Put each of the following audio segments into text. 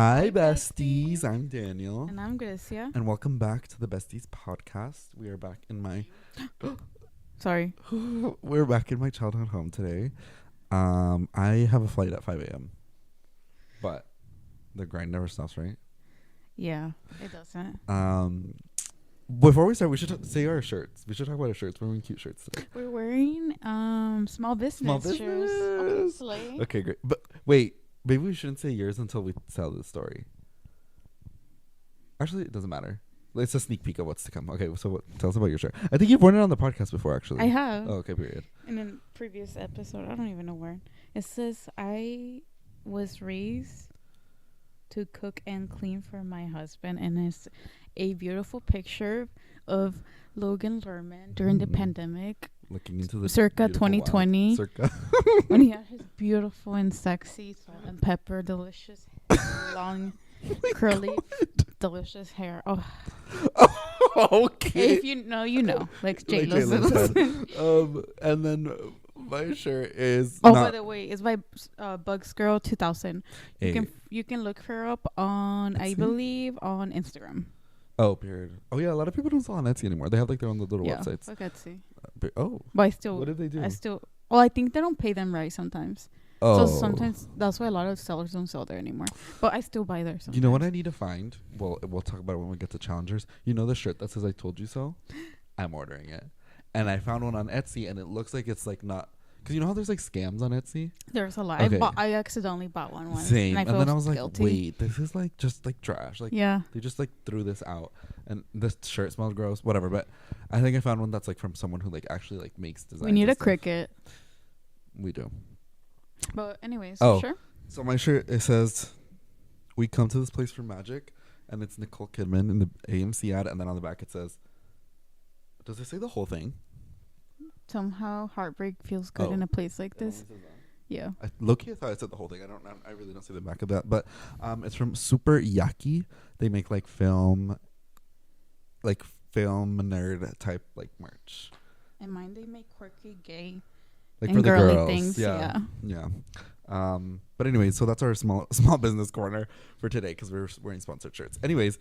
Hi, besties. I'm Daniel. And I'm Grecia. And welcome back to the Besties podcast. We are back in my... Sorry. We're back in my childhood home today. I have a flight at 5 a.m. But the grind never stops, right? Yeah, it doesn't. Before we start, we should say our shirts. We should talk about our shirts. We're wearing cute shirts today. We're wearing small business shirts. Obviously. Okay, great. But wait, maybe we shouldn't say yours until we tell the story. Actually, it doesn't matter. It's a sneak peek of what's to come. Okay, so tell us about your shirt. I think you've worn it on the podcast before, actually. I have. Oh, okay, period. In a previous episode, I don't even know where. It says, I was raised to cook and clean for my husband. And it's a beautiful picture of Logan Lerman during the pandemic. Looking into the circa 2020. Circa. When he had his beautiful and sexy salt and pepper, delicious, long, curly, delicious hair. Oh. Okay. If you know, you know. Like J-Lo said. And then my shirt is... by the way, it's by Bugs Girl 2000. Hey. You can look her up on, I believe, on Instagram. Oh, period. Oh, yeah, a lot of people don't sell on Etsy anymore. They have like their own little websites. Like Etsy. But I still... What did they do? I think they don't pay them right sometimes. Oh. So sometimes that's why a lot of sellers don't sell there anymore. But I still buy there sometimes. You know what I need to find? Well, we'll talk about it when we get to Challengers. You know the shirt that says I told you so? I'm ordering it. And I found one on Etsy and it looks like it's like not... Because you know how there's like scams on Etsy? There's a lot. Okay. I accidentally bought one once. Same. And then I was guilty. like, wait, this is like just like trash. Like, yeah. They just like threw this out. And this shirt smells gross. Whatever. But I think I found one that's like from someone who like actually like makes designs. We need a Cricut. We do. But anyways, sure. So my shirt, it says, we come to this place for magic. And it's Nicole Kidman in the AMC ad. And then on the back it says, does it say the whole thing? Somehow heartbreak feels good in a place like this. Yeah. Low-key, I thought it said the whole thing. I really don't see the back of that. But it's from Super Yaki. They make like film nerd type like merch. And mine, they make quirky, gay, like and for the girly girls. things. Yeah. But anyways, so that's our small business corner for today because we're wearing sponsored shirts. Anyways,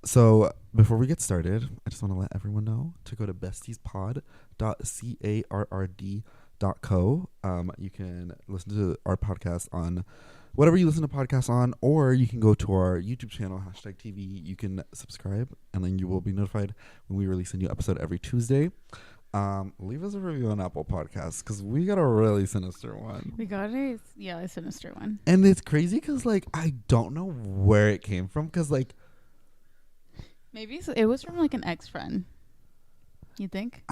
so before we get started, I just want to let everyone know to go to bestiespod.carrd.co. You can listen to our podcast on whatever you listen to podcasts on, or you can go to our YouTube channel, HashtagTV. You can subscribe, and then you will be notified when we release a new episode every Tuesday. Leave us a review on Apple Podcasts because we got a really sinister one. We got a sinister one. And it's crazy because, like, I don't know where it came from because, like, maybe it was from like an ex-friend. You think?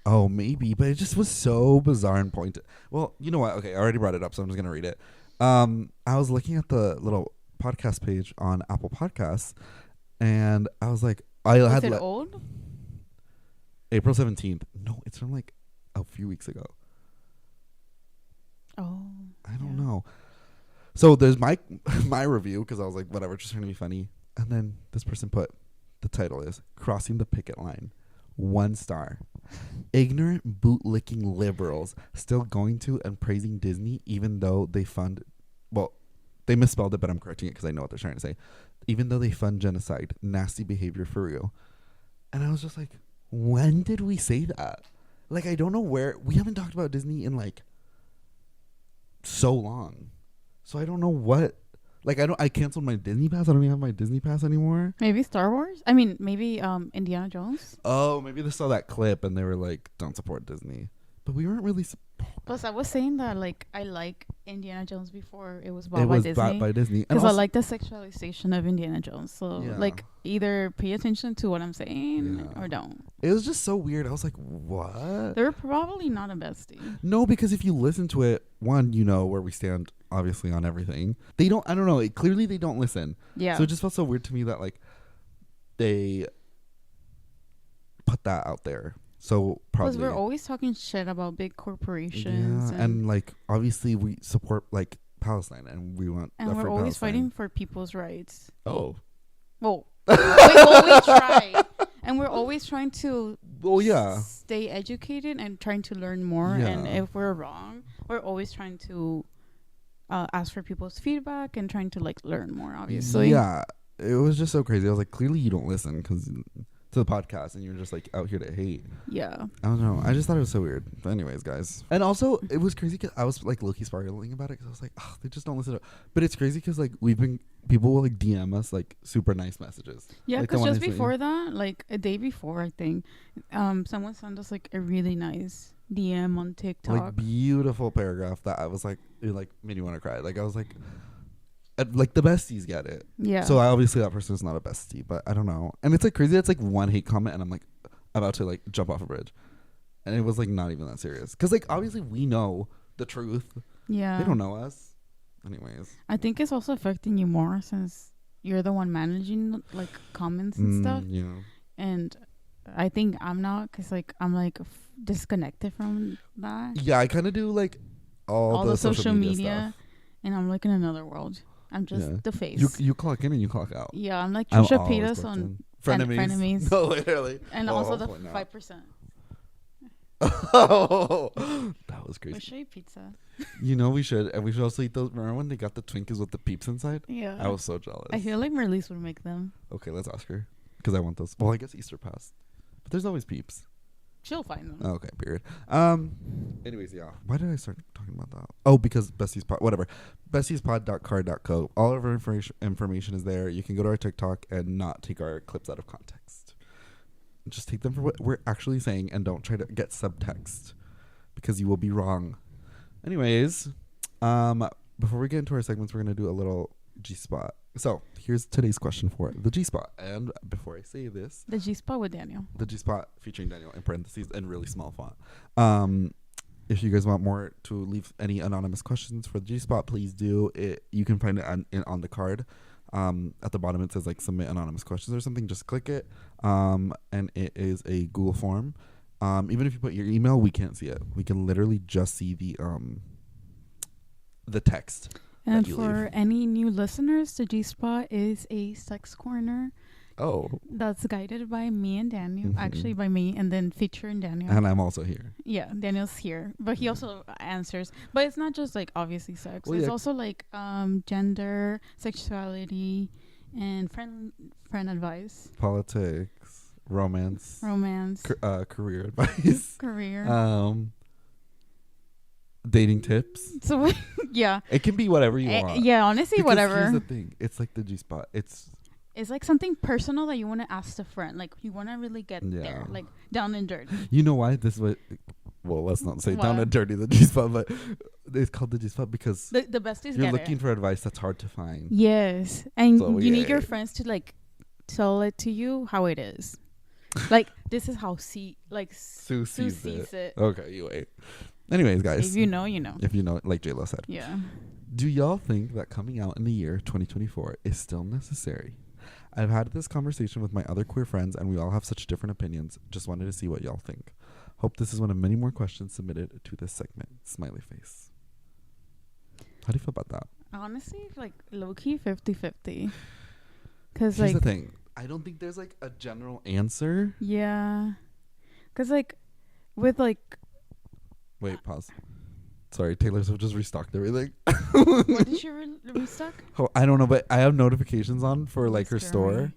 Oh, maybe, but it just was so bizarre and pointed. Well, you know what? Okay, I already brought it up, so I'm just gonna read it. I was looking at the little podcast page on Apple Podcasts, and I was like, Is it old? April 17th. No, it's from like a few weeks ago. Oh. I don't know. So there's my review because I was like, whatever, just trying to be funny. And then this person put, the title is Crossing the Picket Line. 1 star. Ignorant bootlicking liberals still going to and praising Disney even though they fund... Well, they misspelled it, but I'm correcting it because I know what they're trying to say. Even though they fund genocide. Nasty behavior for real. And I was just like, when did we say that? Like, I don't know where... We haven't talked about Disney in, like, so long. So I don't know what... Like, I canceled my Disney Pass. I don't even have my Disney Pass anymore. Maybe Star Wars? I mean, maybe Indiana Jones? Oh, maybe they saw that clip and they were like, don't support Disney. But we weren't really... Plus, I was saying that, like, I like Indiana Jones before it was bought by Disney. It was bought by Disney. Because I like the sexualization of Indiana Jones. So, like, either pay attention to what I'm saying or don't. It was just so weird. I was like, what? They're probably not a bestie. No, because if you listen to it, one, you know where we stand, obviously, on everything. They don't... I don't know. Clearly, they don't listen. Yeah. So it just felt so weird to me that, like, they put that out there. So probably... Because we're always talking shit about big corporations. Yeah, and like, obviously, we support, like, Palestine, and we want... And we're always fighting for people's rights. Oh. Well, we always try. And we're always trying to stay educated and trying to learn more. Yeah. And if we're wrong, we're always trying to ask for people's feedback and trying to like learn more. Obviously, Yeah, it was just so crazy. I was like, clearly you don't listen to the podcast, and you're just like out here to hate. Yeah. I don't know. I just thought it was so weird. But anyways, guys, and also it was crazy because I was like low-key sparkling about it because I was like, oh, they just don't listen to it. But it's crazy because like people will like DM us like super nice messages. Yeah, Like, because the one just I sent before you. that, like a day before, I think, someone sent us like a really nice DM on TikTok. Like beautiful paragraph that I was like, it like made me want to cry. Like I was like the besties get it. Yeah. So obviously that person is not a bestie, but I don't know. And it's like crazy. It's like one hate comment, and I'm like about to like jump off a bridge, and it was like not even that serious. Because like obviously we know the truth. Yeah. They don't know us. Anyways. I think it's also affecting you more since you're the one managing like comments and stuff. Yeah. And I think I'm not, because like I'm like disconnected from that. Yeah, I kind of do like all the social media stuff. And I'm like in another world. I'm just the face. You clock in and you clock out. Yeah, I'm like I'm Trisha always Paytas clocked on in. Frenemies. No, literally. And Oh, also the hopefully not. 5%. Oh, that was crazy. We'll show you pizza. You know we should, and we should also eat those. Remember when they got the Twinkies with the peeps inside? Yeah. I was so jealous. I feel like Marlies would make them. Okay, let's ask her because I want those. Well, I guess Easter passed, but there's always peeps. She'll find them. Okay, period. Anyways, yeah. Why did I start talking about that? Oh, because Besties Pod, whatever. Bestiespod.card.co. All of our information is there. You can go to our TikTok and not take our clips out of context. Just take them for what we're actually saying and don't try to get subtext because you will be wrong. Anyways, before we get into our segments, we're going to do a little G-Spot. So, here's today's question for the G-Spot. And before I say this... The G-Spot with Daniel. The G-Spot featuring Daniel in parentheses and really small font. If you guys want more to leave any anonymous questions for the G-Spot, please do. You can find it on the card. At the bottom, it says like submit anonymous questions or something. Just click it. And it is a Google form. Even if you put your email, we can't see it. We can literally just see the text. And for any new listeners, the G-Spot is a sex corner. Oh. That's guided by me and Daniel. Mm-hmm. Actually, by me, and then featuring Daniel. And I'm also here. Yeah, Daniel's here. But he also answers. But it's not just, like, obviously sex. Well, it's also, like, gender, sexuality, and friend advice. Politics. Romance. Career advice. Dating tips. So yeah, it can be whatever you want. Yeah, honestly, because whatever. Here's the thing: it's like the G-Spot. It's like something personal that you want to ask a friend. Like you want to really get there, like down and dirty. You know why this was? Well, let's not say down and dirty the G-Spot, but it's called the G-Spot because the besties you're looking for advice that's hard to find. Yes, and so, you need your friends to like tell it to you how it is. Like this is how Sue sees it. Okay, you wait. Anyways, guys. If you know, you know. If you know, like J-Lo said. Yeah. Do y'all think that coming out in the year 2024 is still necessary? I've had this conversation with my other queer friends, and we all have such different opinions. Just wanted to see what y'all think. Hope this is one of many more questions submitted to this segment. Smiley face. How do you feel about that? Honestly, like low-key 50-50. Because here's the thing. I don't think there's like a general answer. Yeah. Because like with like... Wait, pause. Sorry, Taylor Swift just restocked everything. What did she restock? Oh, I don't know, but I have notifications on for like her store.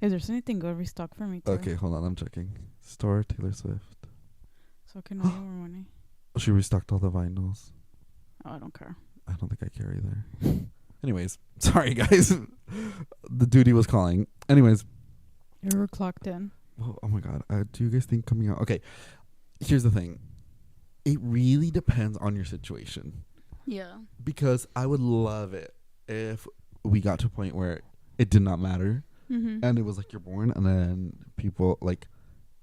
Is there anything good restock for me too? Okay, hold on, I'm checking. Store Taylor Swift. So can I get more money? She restocked all the vinyls. Oh, I don't care. I don't think I care either. Anyways, sorry guys. The duty was calling. Anyways. You were clocked in. Well, oh my god. Do you guys think coming out? Okay. Here's the thing. It really depends on your situation. Yeah. Because I would love it if we got to a point where it did not matter. Mm-hmm. And it was like you're born and then people like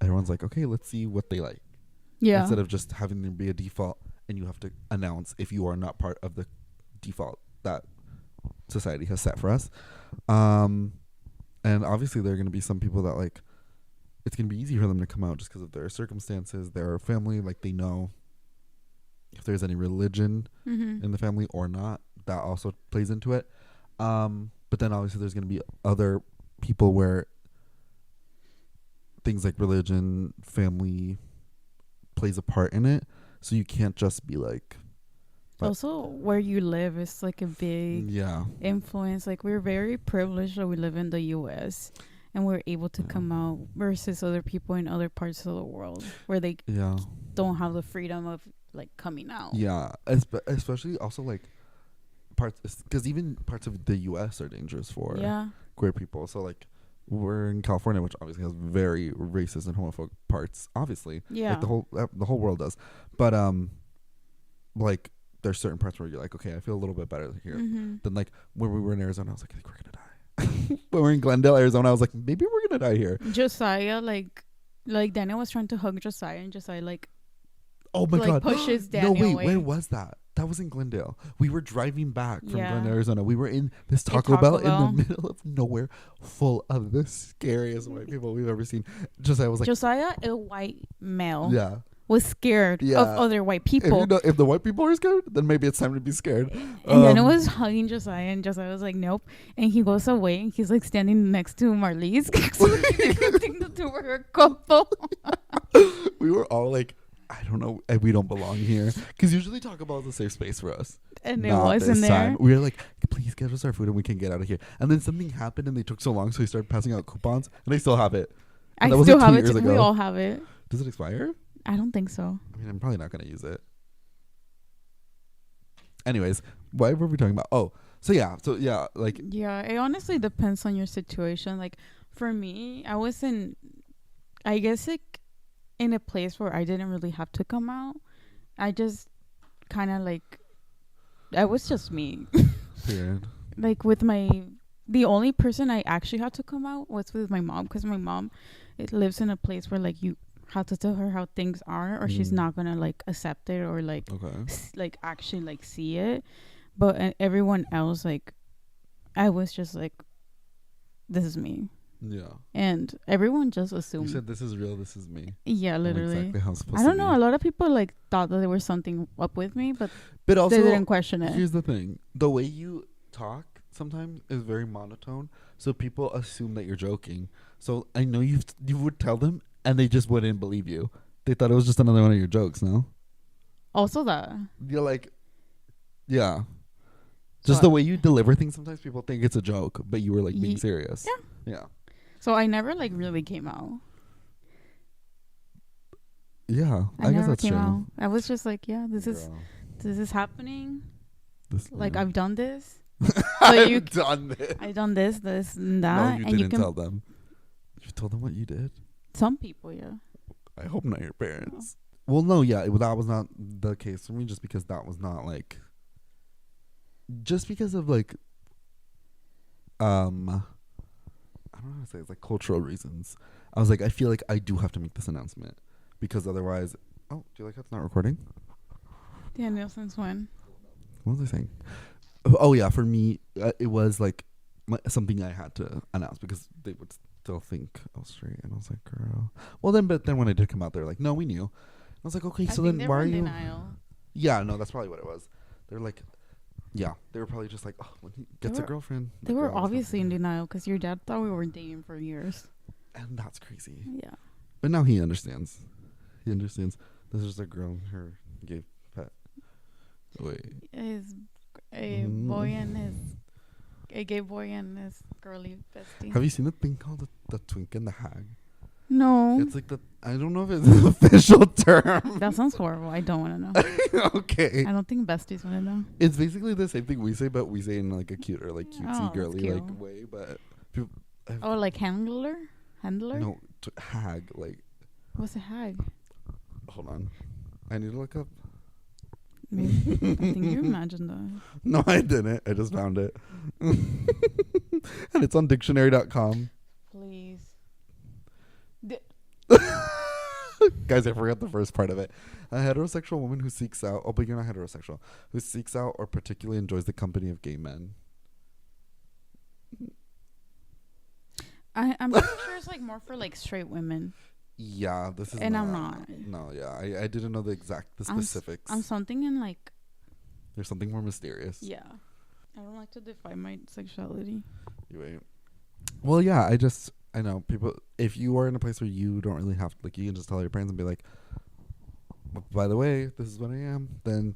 everyone's like, okay, let's see what they like. Yeah. Instead of just having there be a default and you have to announce if you are not part of the default that society has set for us. And obviously there are going to be some people that like it's going to be easy for them to come out just because of their circumstances, their family, like they know if there's any religion in the family or not. That also plays into it. But then obviously there's going to be other people where things like religion, family plays a part in it. So you can't just be like, But Also, where you live is like a big yeah, influence. Like, we're very privileged that we live in the U.S. and we're able to Yeah. come out versus other people in other parts of the world where they yeah, don't have the freedom of like coming out. yeah. Especially also like parts, because even parts of the U.S. are dangerous for Yeah. queer people. So like we're in California, which obviously has very racist and homophobic parts. Obviously, Yeah. like the whole world does. But like there's certain parts where you're like, okay, I feel a little bit better here. Mm-hmm. Then like when we were in Arizona, I was like, I think we're gonna die. When we're in Glendale, Arizona, I was like, maybe we're gonna die here. Josiah, like Daniel was trying to hug Josiah, and Josiah like Oh my god! pushes No, Daniel wait, away. where was that? That was in Glendale. We were driving back from Yeah. Glendale, Arizona. We were in this Taco Taco Bell in Bell. the middle of nowhere, full of the scariest white people we've ever seen. Josiah was like, Josiah, a white male, yeah. was scared Yeah. of other white If, people. if the white people are scared, then maybe it's time to be scared. And then it was hugging Josiah, and Josiah was like, nope. And he goes away, and he's like standing next to Marlies. So he didn't think the two were a couple. We were all like, I don't know, we don't belong here. Because usually Taco Bell is a safe space for us. And it Not wasn't this there. time. We were like, please get us our food and we can get out of here. And then something happened and they took so long, so we started passing out coupons, and they still have it. I And that was still like have 2 it. years We ago. all have it. Does it expire? I don't think so. I mean, I'm probably not going to use it. Anyways, why were we talking about? Oh, so yeah, like, Yeah, it honestly depends on your situation. Like, for me, I was in, I guess, like, in a place where I didn't really have to come out. I just kind of like, I was just me. period. Like, the only person I actually had to come out was with my mom, because my mom, it lives in a place where like you have to tell her how things are, or she's not gonna like accept it or like Okay. actually like see it. But everyone else, like, I was just like, this is me, Yeah. and everyone just You assumed. said this is real, this is me. Yeah, I'm literally. exactly how it's supposed I don't to know. be. A lot of people like thought that there was something up with me, but But also, they didn't question it. here's the thing. The way you talk sometimes is very monotone, so people assume that you're joking. So I know you would tell them, and they just wouldn't believe you. They thought it was just another one of your jokes, no? Also, that. You're like, yeah. Just the way you deliver things, sometimes people think it's a joke, but you were like being serious. Yeah. Yeah. So I never like really came out. Yeah, I guess never that's came true. out. I was just like, yeah, this Girl, is happening. Like, yeah. I've done this. I've done this. I done this and No, that, you and you didn't can. tell them. You told them what you did? Some people, yeah. I hope not your parents. Well, no, yeah, that was not the case for me, just because that was not like, just because of like, I don't know how to say it, it's like cultural reasons. I was like, I feel like I do have to make this announcement, because otherwise, oh, do you like how it's not recording? Daniel, since when? What was I saying? Oh yeah, for me, it was like something I had to announce, because they would still think I was straight, and I was like, girl. Well, but then when I did come out, they're like, no, we knew. I was like, okay, so then why are you? Denial. Yeah, no, that's probably what it was. They're like, yeah, they were probably just like, oh, when he gets a girlfriend. They were obviously in denial because your dad thought we were dating for years. And that's crazy. Yeah. But now he understands. He understands. This is a girl, her gay pet. Wait. A boy and a gay boy and his girly bestie. Have you seen the thing called the twink and the hag? No. It's like I don't know if it's an official term. That sounds horrible. I don't want to know. Okay. I don't think besties want to know. It's basically the same thing we say, but we say in like a cuter, like cutesy, Oh, girly cute. like way. But people, Oh, like handler? no, hag. Like, What's a hag? hold on, I need to look up. Maybe. I think you imagined that. No, I didn't. I just found it, and it's on dictionary.com. Please. Guys, I forgot the first part of it. A heterosexual woman who seeks out, oh, but you're not heterosexual, who seeks out or particularly enjoys the company of gay men. I'm pretty sure it's like more for like straight women. Yeah, this is And not, I'm not. No, yeah, I didn't know the specifics. I'm something in like. There's something more mysterious. Yeah. I don't like to define my sexuality. You wait. Well, yeah, I know people, if you are in a place where you don't really have, like, you can just tell your parents and be like, by the way, this is what I am, then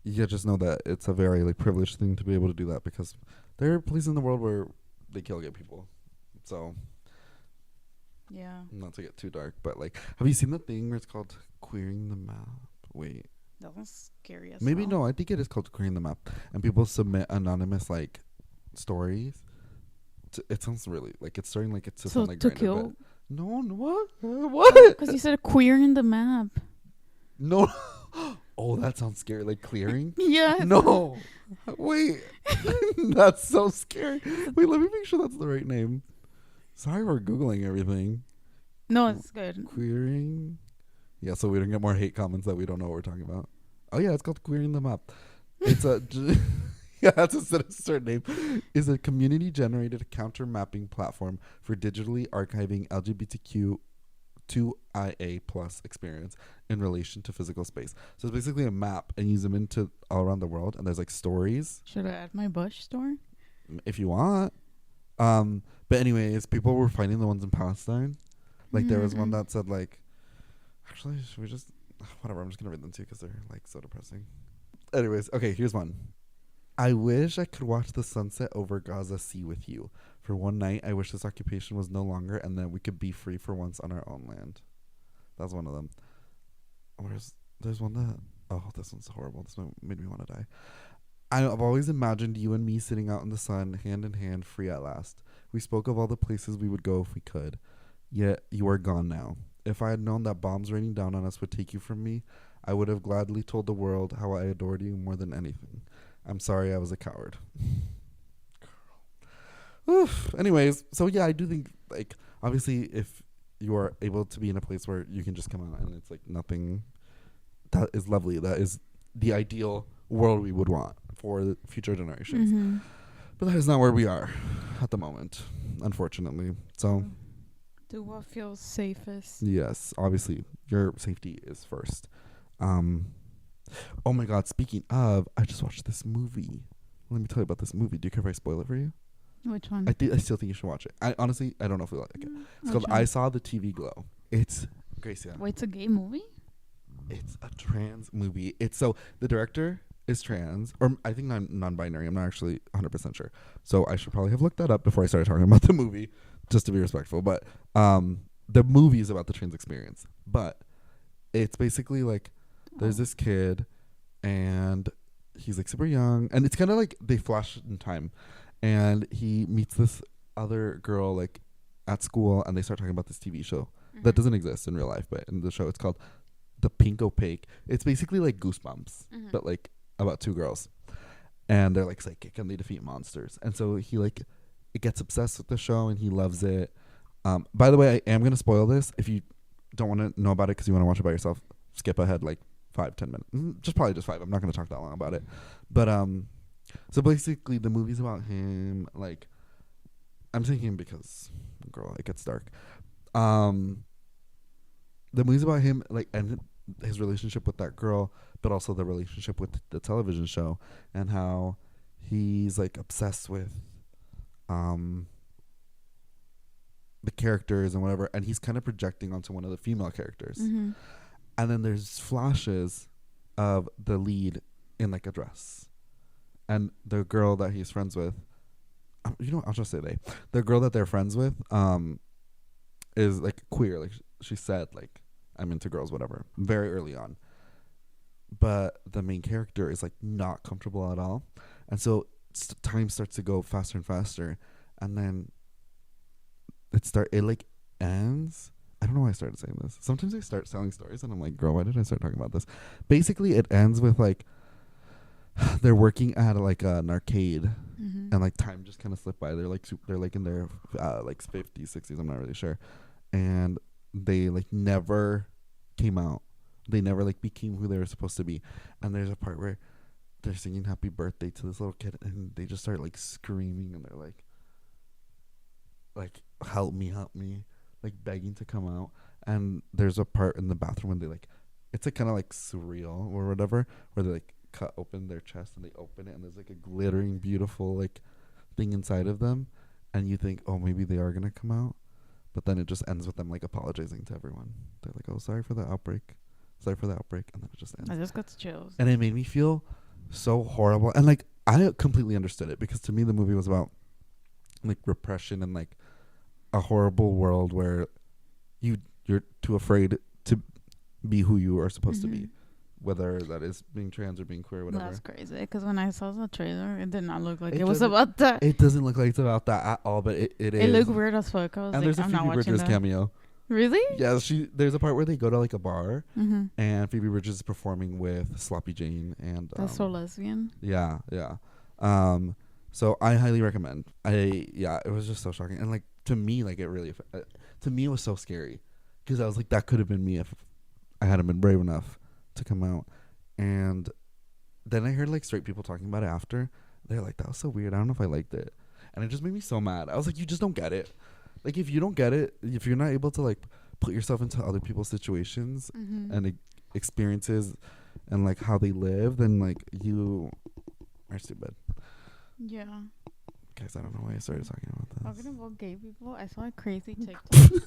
you just know that it's a very like privileged thing to be able to do that, because there are places in the world where they kill gay people. So Yeah. not to get too dark, but like, have you seen the thing where it's called queering the map? Wait, That was scary as maybe hell. no. I think it is called queering the map, and people submit anonymous like stories. It sounds really like it's starting like it's to So sound like to Grindr, kill. but no, what? What? Because you said queer in the map. No. Oh, that sounds scary. Like clearing? Yes. No. Wait. That's so scary. Wait, let me make sure that's the right name. Sorry for Googling everything. No, it's good. Queering. Yeah, so we don't get more hate comments that we don't know what we're talking about. Oh, yeah, it's called Queering the Map. It's a. Yeah, that's a sinister name. Is a community-generated counter-mapping platform for digitally archiving LGBTQ2IA plus experience in relation to physical space. So it's basically a map, and you zoom into all around the world, and there's like stories Should I add my Bush store? if you want. But anyways, people were finding the ones in Palestine. Like there was one that said like, actually, should we just whatever? I'm just gonna read them to you because they're like so depressing. Anyways, okay, here's one. I wish I could watch the sunset over Gaza Sea with you. For one night, I wish this occupation was no longer, and then we could be free for once on our own land. That's one of them. There's one that, oh, this one's horrible. This one made me want to die. I've always imagined you and me sitting out in the sun, hand in hand, free at last. We spoke of all the places we would go if we could. Yet you are gone now. If I had known that bombs raining down on us would take you from me, I would have gladly told the world how I adored you more than anything. I'm sorry I was a coward. Oof. Anyways, so yeah, I do think, like, obviously if you are able to be in a place where you can just come out and it's like nothing, that is lovely. That is the ideal world we would want for the future generations. Mm-hmm. But that is not where we are at the moment, unfortunately. So Do what feels safest. yes, obviously your safety is first. Oh my God, speaking of, I just watched this movie. Let me tell you about this movie. Do you care if I spoil it for you? Which one? I still think you should watch it. I honestly, I don't know if we like it. It's called I Saw the TV Glow. It's Grecia. Wait, it's a gay movie? It's a trans movie. It's so the director is trans, or I think non-binary. I'm not actually 100% sure. So I should probably have looked that up before I started talking about the movie, just to be respectful. But the movie is about the trans experience. But it's basically like there's this kid, and he's like super young, and it's kind of like they flash in time, and he meets this other girl like at school, and they start talking about this TV show that doesn't exist in real life, but in the show it's called The Pink Opaque. It's basically like Goosebumps, but like about two girls, and they're like psychic and they defeat monsters. And so he like it gets obsessed with the show and he loves it. By the way, I am gonna spoil this. If you don't want to know about it because you want to watch it by yourself, skip ahead like 5-10 minutes, just 5. I'm not gonna talk that long about it. But so basically the movie's about him. Like, I'm saying him because girl, it gets dark. The movie's about him, like, and his relationship with that girl, but also the relationship with the television show, and how he's like obsessed with the characters and whatever, and he's kind of projecting onto one of the female characters. And then there's flashes of the lead in like a dress, and the girl that he's friends with, I'll just say the girl that they're friends with is like queer. Like she said, like, I'm into girls, whatever, very early on. But the main character is like not comfortable at all, and so time starts to go faster and faster, and then it like ends. I don't know why I started saying this. Sometimes I start telling stories and I'm like, girl, why did I start talking about this? Basically, it ends with like they're working at like an arcade, and like time just kind of slipped by. They're like in their like 50s, 60s. I'm not really sure, and they like never came out. They never like became who they were supposed to be. And there's a part where they're singing happy birthday to this little kid, and they just start like screaming, and they're like help me, like begging to come out. And there's a part in the bathroom when they like, it's like kind of like surreal or whatever, where they like cut open their chest and they open it, and there's like a glittering beautiful like thing inside of them, and you think, oh, maybe they are gonna come out. But then it just ends with them like apologizing to everyone. They're like, oh, sorry for the outbreak, and then it just ends. I just got chills. And it made me feel so horrible. And like I completely understood it because to me the movie was about like repression and like a horrible world where you're too afraid to be who you are supposed to be, whether that is being trans or being queer or whatever. That's crazy. Because when I saw the trailer, it did not look like It it was doesn't- about that. It doesn't look like it's about that at all, but it is. It looked weird as fuck. I was And like, there's a I'm not Phoebe watching Bridgers that. cameo. Really? Yeah, there's a part where they go to like a bar Mm-hmm. and Phoebe Bridgers is performing with Sloppy Jane and That's so lesbian. yeah. So I highly recommend. It was just so shocking and like to me like it really to me it was so scary because I was like that could have been me if I hadn't been brave enough to come out. And then I heard like straight people talking about it after. They're like, that was so weird. I don't know if I liked it. And it just made me so mad. I was like, you just don't get it. Like, if you don't get it, if you're not able to like put yourself into other people's situations and experiences and like how they live, then like you are stupid. Yeah. Guys, I don't know why I started talking about this. Talking about gay people, I saw a crazy TikTok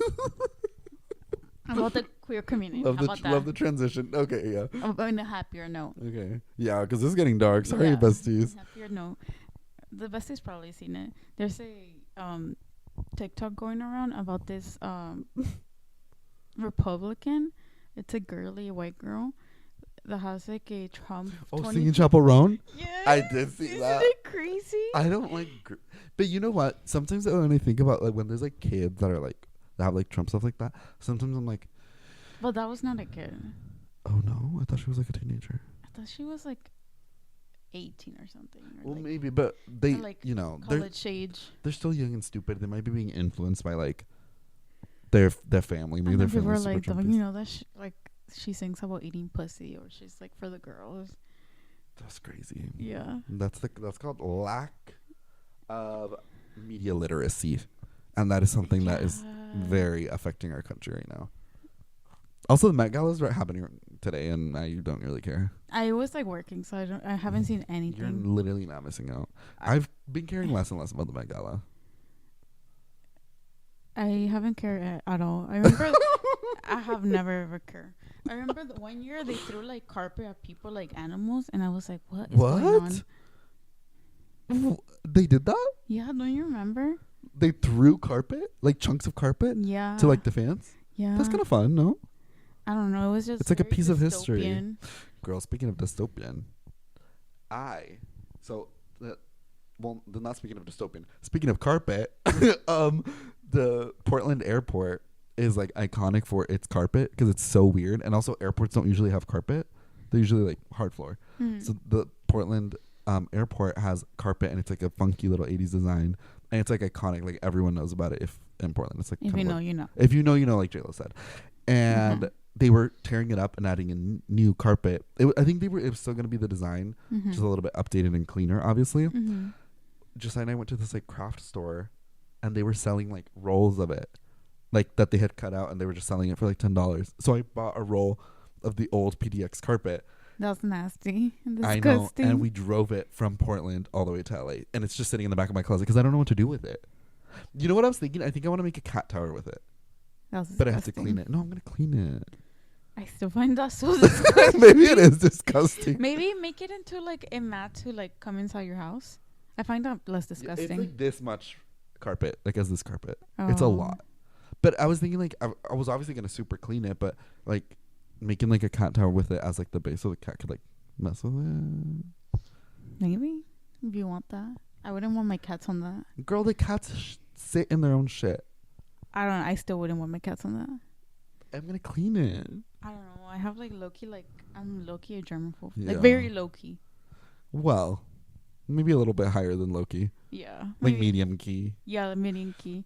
about the queer community. Love How about love that? the transition. Okay, yeah. On a happier note. Okay. Yeah, because this is getting dark. Sorry, Yeah. besties. Happier note. The besties probably seen it. There's a TikTok going around about this Republican. It's a girly white girl that has like a Trump. Oh, singing Chaperone? Yeah. I did see Isn't that. it crazy? I don't like, but you know what? Sometimes when I think about like when there's like kids that are like that have like Trump stuff like that, sometimes I'm like, But that was not a kid. oh no, I thought she was like a teenager. I thought she was like 18 or something. Or Well, like maybe, but they, like you know, they're college age. still young and stupid. They might be being influenced by like their family. Maybe And their then people were family's like, super don't you Trumpies. know that like she sings about eating pussy, or she's like for the girls. That's crazy. Yeah. That's called lack of media literacy, and that is something that is very affecting our country right now. Also, the Met Gala is happening today, and I don't really care. I was like working, so I haven't seen You're anything. literally not missing out. I've been caring less and less about the Met Gala. I haven't cared at all. I remember I have never ever cared. I remember the one year they threw like carpet at people like animals, and I was like, what is going on? They did that? Yeah, don't you remember? They threw carpet, like chunks of carpet, Yeah. to like the fans. Yeah. That's kind of fun, no? I don't know. It was just. It's like a very piece of history. dystopian. Girl, speaking of dystopian, they're not speaking of dystopian. Speaking of carpet, the Portland airport is like iconic for its carpet because it's so weird. And also, airports don't usually have carpet; they're usually like hard floor. So the Portland airport has carpet, and it's like a funky little '80s design, and it's like iconic. Like everyone knows about it. If in Portland, it's like If you know, you know. if you know, you know, like JLo said. And they were tearing it up and adding a new carpet. I think it was still going to be the design, just a little bit updated and cleaner, obviously. Josiah and I went to this like craft store, and they were selling like rolls of it, like that they had cut out, and they were just selling it for like $10. So I bought a roll of the old PDX carpet. That's nasty. Disgusting. I know, and we drove it from Portland all the way to LA, and it's just sitting in the back of my closet because I don't know what to do with it. You know what I was thinking? I think I want to make a cat tower with it, but I have to clean it. No, I'm gonna clean it. I still find that so disgusting. Maybe it is disgusting. Maybe make it into like a mat to like come inside your house. I find that less disgusting. It's like this much carpet, like as this carpet. It's a lot. But I was thinking like I was obviously gonna super clean it, but like making like a cat tower with it as like the base so the cat could like mess with it. Maybe if you want that. I wouldn't want my cats on that. Girl, the cats sit in their own shit. I don't know. I still wouldn't want my cats on that. I'm gonna clean it. I don't know. I have like low-key, like I'm low-key a germaphobe. Yeah. Like very low-key. Well, maybe a little bit higher than Loki. Yeah. Like maybe. medium key. Yeah, the medium key.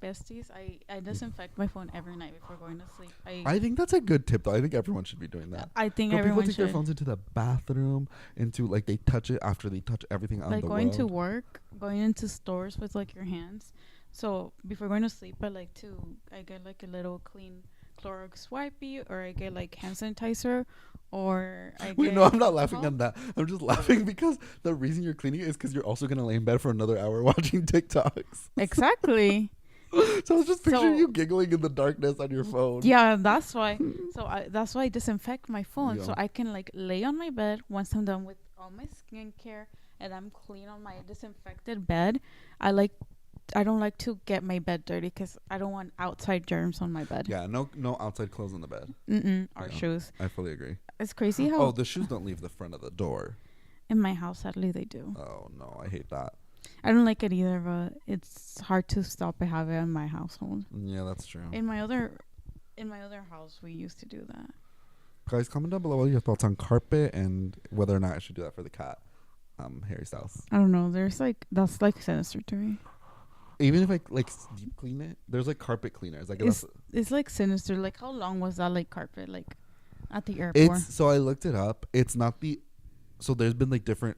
Besties, I disinfect my phone every night before going to sleep. I think that's a good tip though. I think everyone should be doing that. I think Girl, everyone people take should. their phones into the bathroom, into like they touch it after they touch everything on Like the going to world. work, going into stores with like your hands. So before going to sleep, I like to I get like a little clean Clorox wipey, or I get like hand sanitizer, or I Wait, get no, I'm not laughing alcohol. on that. I'm just laughing because the reason you're cleaning it is because you're also gonna lay in bed for another hour watching TikToks. Exactly. So I was just picturing So- you giggling in the darkness on your phone. Yeah, that's why. So that's why I disinfect my phone, so Yeah. I can like lay on my bed once I'm done with all my skincare and I'm clean on my disinfected bed, I don't like to get my bed dirty because I don't want outside germs on my bed. Yeah, no outside clothes on the bed. Or shoes. I fully agree. It's crazy how. Oh, the shoes don't leave the front of the door. In my house, sadly, they do. Oh no, I hate that. I don't like it either, but it's hard to stop it having it in my household. Yeah, that's true. In my other house, we used to do that. Guys, comment down below what are your thoughts on carpet and whether or not I should do that for the cat, Harry Styles. I don't know. That's like sinister to me. Even if I deep clean it, there's like carpet cleaners. Like it's like sinister. Like how long was that like carpet like at the airport? So I looked it up. It's not so there's been like different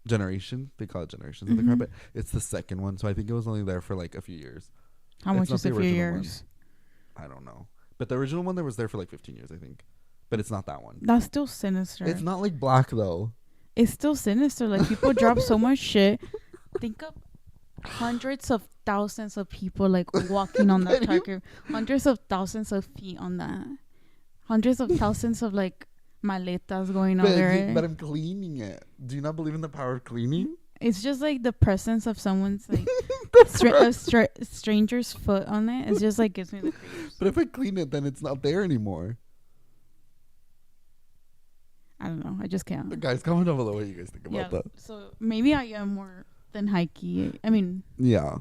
generation. They call it generations of the carpet. It's the second one. So I think it was only there for like a few years. How much is a few years? I don't know. But the original one that was there for like 15 years, I think. But it's not that one. That's still sinister. It's not like black though. It's still sinister. Like people drop so much shit. Think of hundreds of thousands of people like walking on that carpet. Hundreds of thousands of feet on that. Hundreds of thousands of like maletas going on there. But I'm cleaning it. Do you not believe in the power of cleaning? It's just like the presence of someone's like stranger's foot on it. It's just like gives me the creeps. But if I clean it, then it's not there anymore. I don't know. I just can't. Guys, comment down below what you guys think about that. So maybe I am more than hikey. I mean, yeah.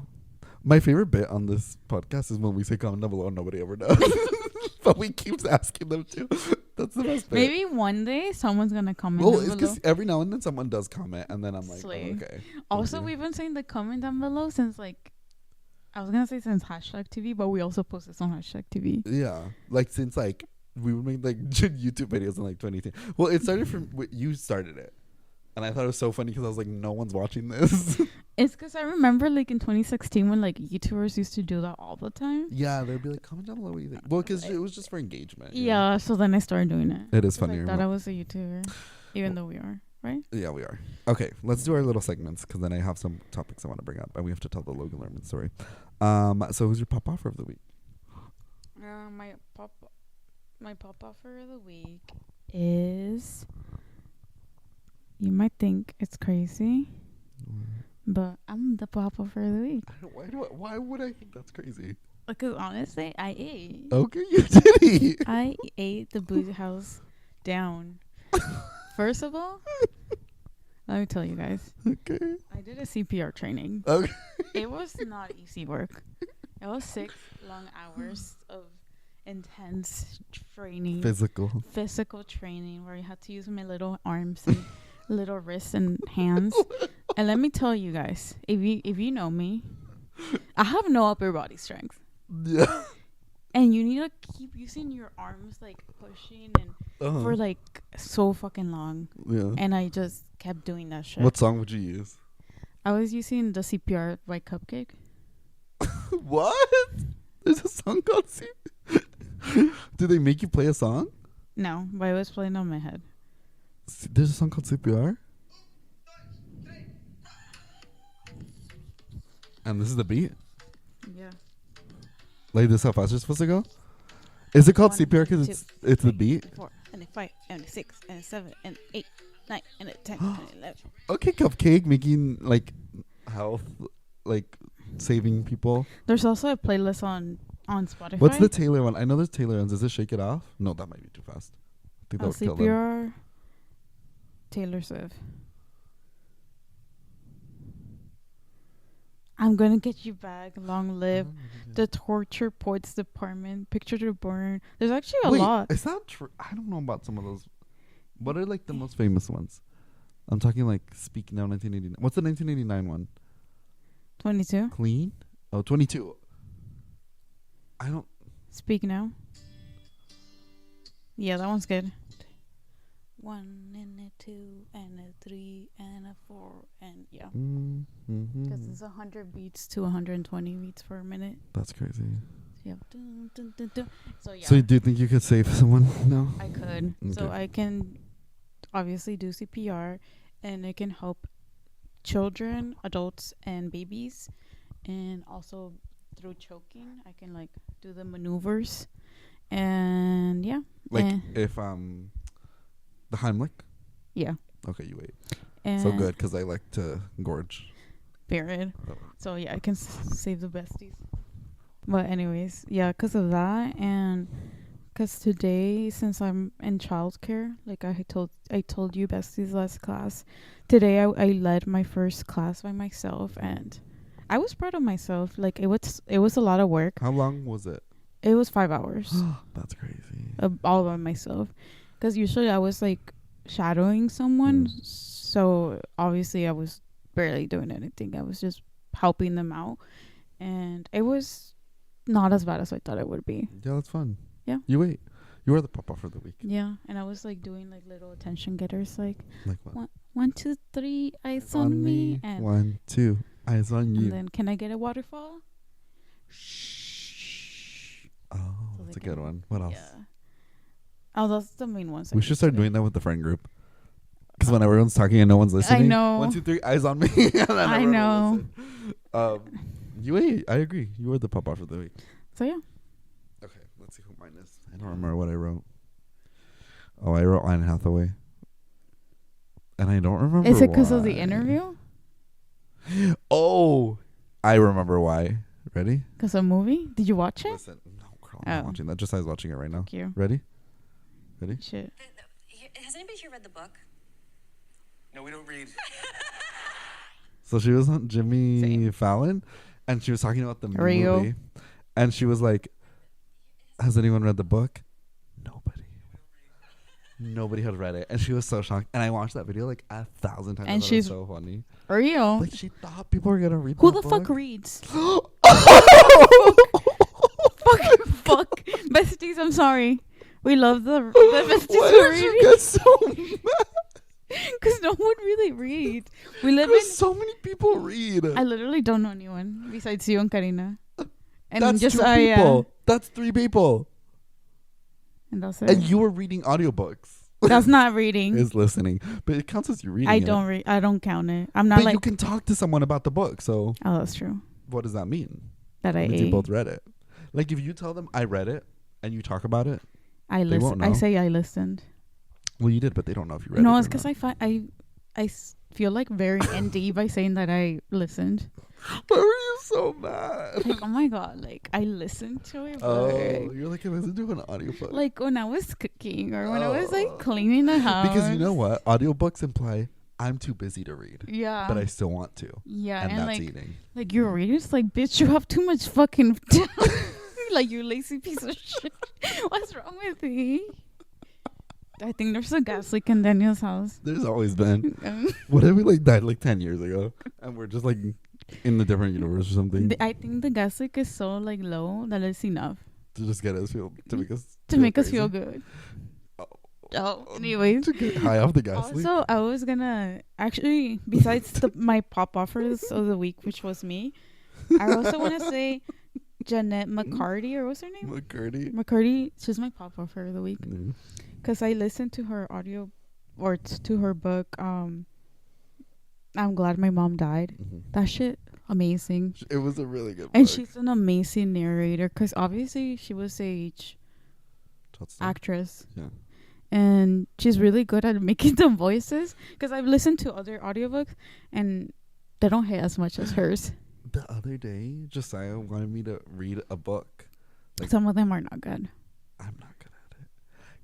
My favorite bit on this podcast is when we say comment down below and nobody ever does. But we keep asking them to. That's the best bit. Maybe one day someone's gonna comment. Well, it's because every now and then someone does comment, and then I'm like, oh, okay. Also, we've been saying the comment down below since like, I was gonna say since HashtagTV, but we also post this on HashtagTV. Yeah, like since like we would make like YouTube videos in like 2010. Well, it started from you started it, and I thought it was so funny because I was like, no one's watching this. It's because I remember like in 2016 when like YouTubers used to do that all the time. Yeah, they'd be like, comment down below what you think. Well, because it was just for engagement. Yeah, so then I started doing it. It is funny. I thought I was a YouTuber, even though we are, right? Yeah, we are. Okay, let's do our little segments because then I have some topics I want to bring up, and we have to tell the Logan Lerman story. So who's your pop offer of the week? My pop offer of the week is. You might think it's crazy. But I'm the pop offer of the week. Why would I think that's crazy? Because honestly, I ate. Okay, you did eat. I ate the booze house down. First of all, let me tell you guys. Okay. I did a CPR training. Okay. It was not easy work. It was 6 long hours of intense training. Physical training where I had to use my little arms and little wrists and hands. And let me tell you guys, if you know me, I have no upper body strength. Yeah. And you need to keep using your arms like pushing and for like so fucking long. Yeah. And I just kept doing that shit. What song would you use? I was using the CPR by Cupcake. What? There's a song called CPR. Did they make you play a song? No, but it was playing on my head. There's a song called CPR? And this is the beat? Yeah. Like this how fast you're supposed to go? Is it called CPR because it's the beat? 4 and a 5 and a 6 and a 7 and 8, 9 and a 10 and 11. Okay, Cupcake making like health, like saving people. There's also a playlist on Spotify. What's the Taylor one? I know there's Taylor ones. Is it Shake It Off? No, that might be too fast. I think that would kill them. CPR, Taylor Swift. I'm gonna get you back. Long live the torture ports department. Picture to burn. There's actually a lot. Is that true? I don't know about some of those. What are like the most famous ones? I'm talking like Speak Now 1989. What's the 1989 one? 22. Clean? Oh, 22. I don't. Speak Now. Yeah, that one's good. 1 and a 2 and a 3 and a 4 and yeah. Because it's 100 beats to 120 beats per minute. That's crazy. Yeah. So yeah. So do you think you could save someone? No. I could. Okay. So I can obviously do CPR, and it can help children, adults, and babies, and also through choking, I can like do the maneuvers, and yeah. Like if the Heimlich. Yeah. Okay, you ate. And So good, because I like to gorge. period. Oh. So yeah, I can save the besties. But anyways, yeah, because of that, and because today, since I'm in childcare, like I told you besties last class, today I led my first class by myself, and I was proud of myself. Like it was a lot of work. How long was it? It was 5 hours, That's crazy. all by myself. Because usually I was like shadowing someone, so obviously I was barely doing anything. I was just helping them out, and it was not as bad as I thought it would be. Yeah, that's fun. Yeah. You ate. You were the papa for the week. Yeah, and I was like doing like little attention getters, like Like what? 1, 2, 3, eyes on me, and 1, 2, eyes on you. and then can I get a waterfall? Oh, So that's they a good can- one. What else? Yeah. Oh, that's the main ones. We should start doing that with the friend group. Because when everyone's talking and no one's listening, I know. 1, 2, 3, eyes on me. And then I everyone will know. listen. You ate. I agree. You were the papa for the week. So yeah. Okay, let's see who mine is. I don't remember what I wrote. Oh, I wrote Anne Hathaway. And I don't remember. Is it because of the why. interview? Oh, I remember why. Ready? Because of movie? Did you watch it? Listen. No, girl, I'm not Oh. watching that. Just I was watching it right now. Thank you. Ready? Ready? Shit. Has anybody here read the book? No, we don't read. So she was on Jimmy Same. Fallon, and she was talking about the Rio. movie, and she was like, "Has anyone read the book?" Nobody had read it, and she was so shocked. And I watched that video like 1,000 times. And I thought it was she's- so funny. Real. Like she thought people were gonna read. Who that the fuck book. reads? Fuck. Besties, I'm sorry. We love the besties Why who did you read. get so mad? Because no one really reads. We live in. Because so many people read. I literally don't know anyone besides you and Karina. And That's just 2 I. people. That's 3 people. And that's it. And you were reading audiobooks. That's not reading. Is listening, but it counts as you reading. I don't read. I don't count it. I'm not But like. you can talk to someone about the book. So Oh, that's true. what does that mean? That I It means you ate. both read it. Like if you tell them I read it and you talk about it, I they won't listened. I know. say I listened. well, you did, but they don't know if you read it. No, or it's because not. I feel like very ND by saying that I listened. Why were you so mad? Like, oh my god, like I listened to it. Oh, But you're like, I listened to an audiobook. like when I was cooking or when I was Oh. like cleaning the house. Because you know what? Audiobooks imply I'm too busy to read, Yeah. but I still want to. Yeah, and and that's like eating. like you're reading, it's like bitch, you have too much fucking time. Like you lazy piece of shit. What's wrong with me? I think there's a gas leak in Daniel's house. There's always been. Um, What if we like died like 10 years ago and we're just like in a different universe or something I think the gas leak is so like low that it's enough to just get us to make us to make us feel crazy? good. Oh. Oh, anyways. To get high off the gas leak. Also, I was gonna actually, besides my pop offers of the week, which was me, I also want to say Jeanette McCarty, or what's her name? McCurdy. McCarty. She's my pop offer of the week Mm. because I listened to her audio or to her book. I'm glad my mom died. Mhm. That shit, amazing. It was a really good And book. she's an amazing narrator because obviously she was a Touchstone. actress. Yeah. And she's really good at making the voices because I've listened to other audiobooks and they don't hit as much as hers. The other day, Josiah wanted me to read a book. Like- Some of them are not good. I'm not good at it.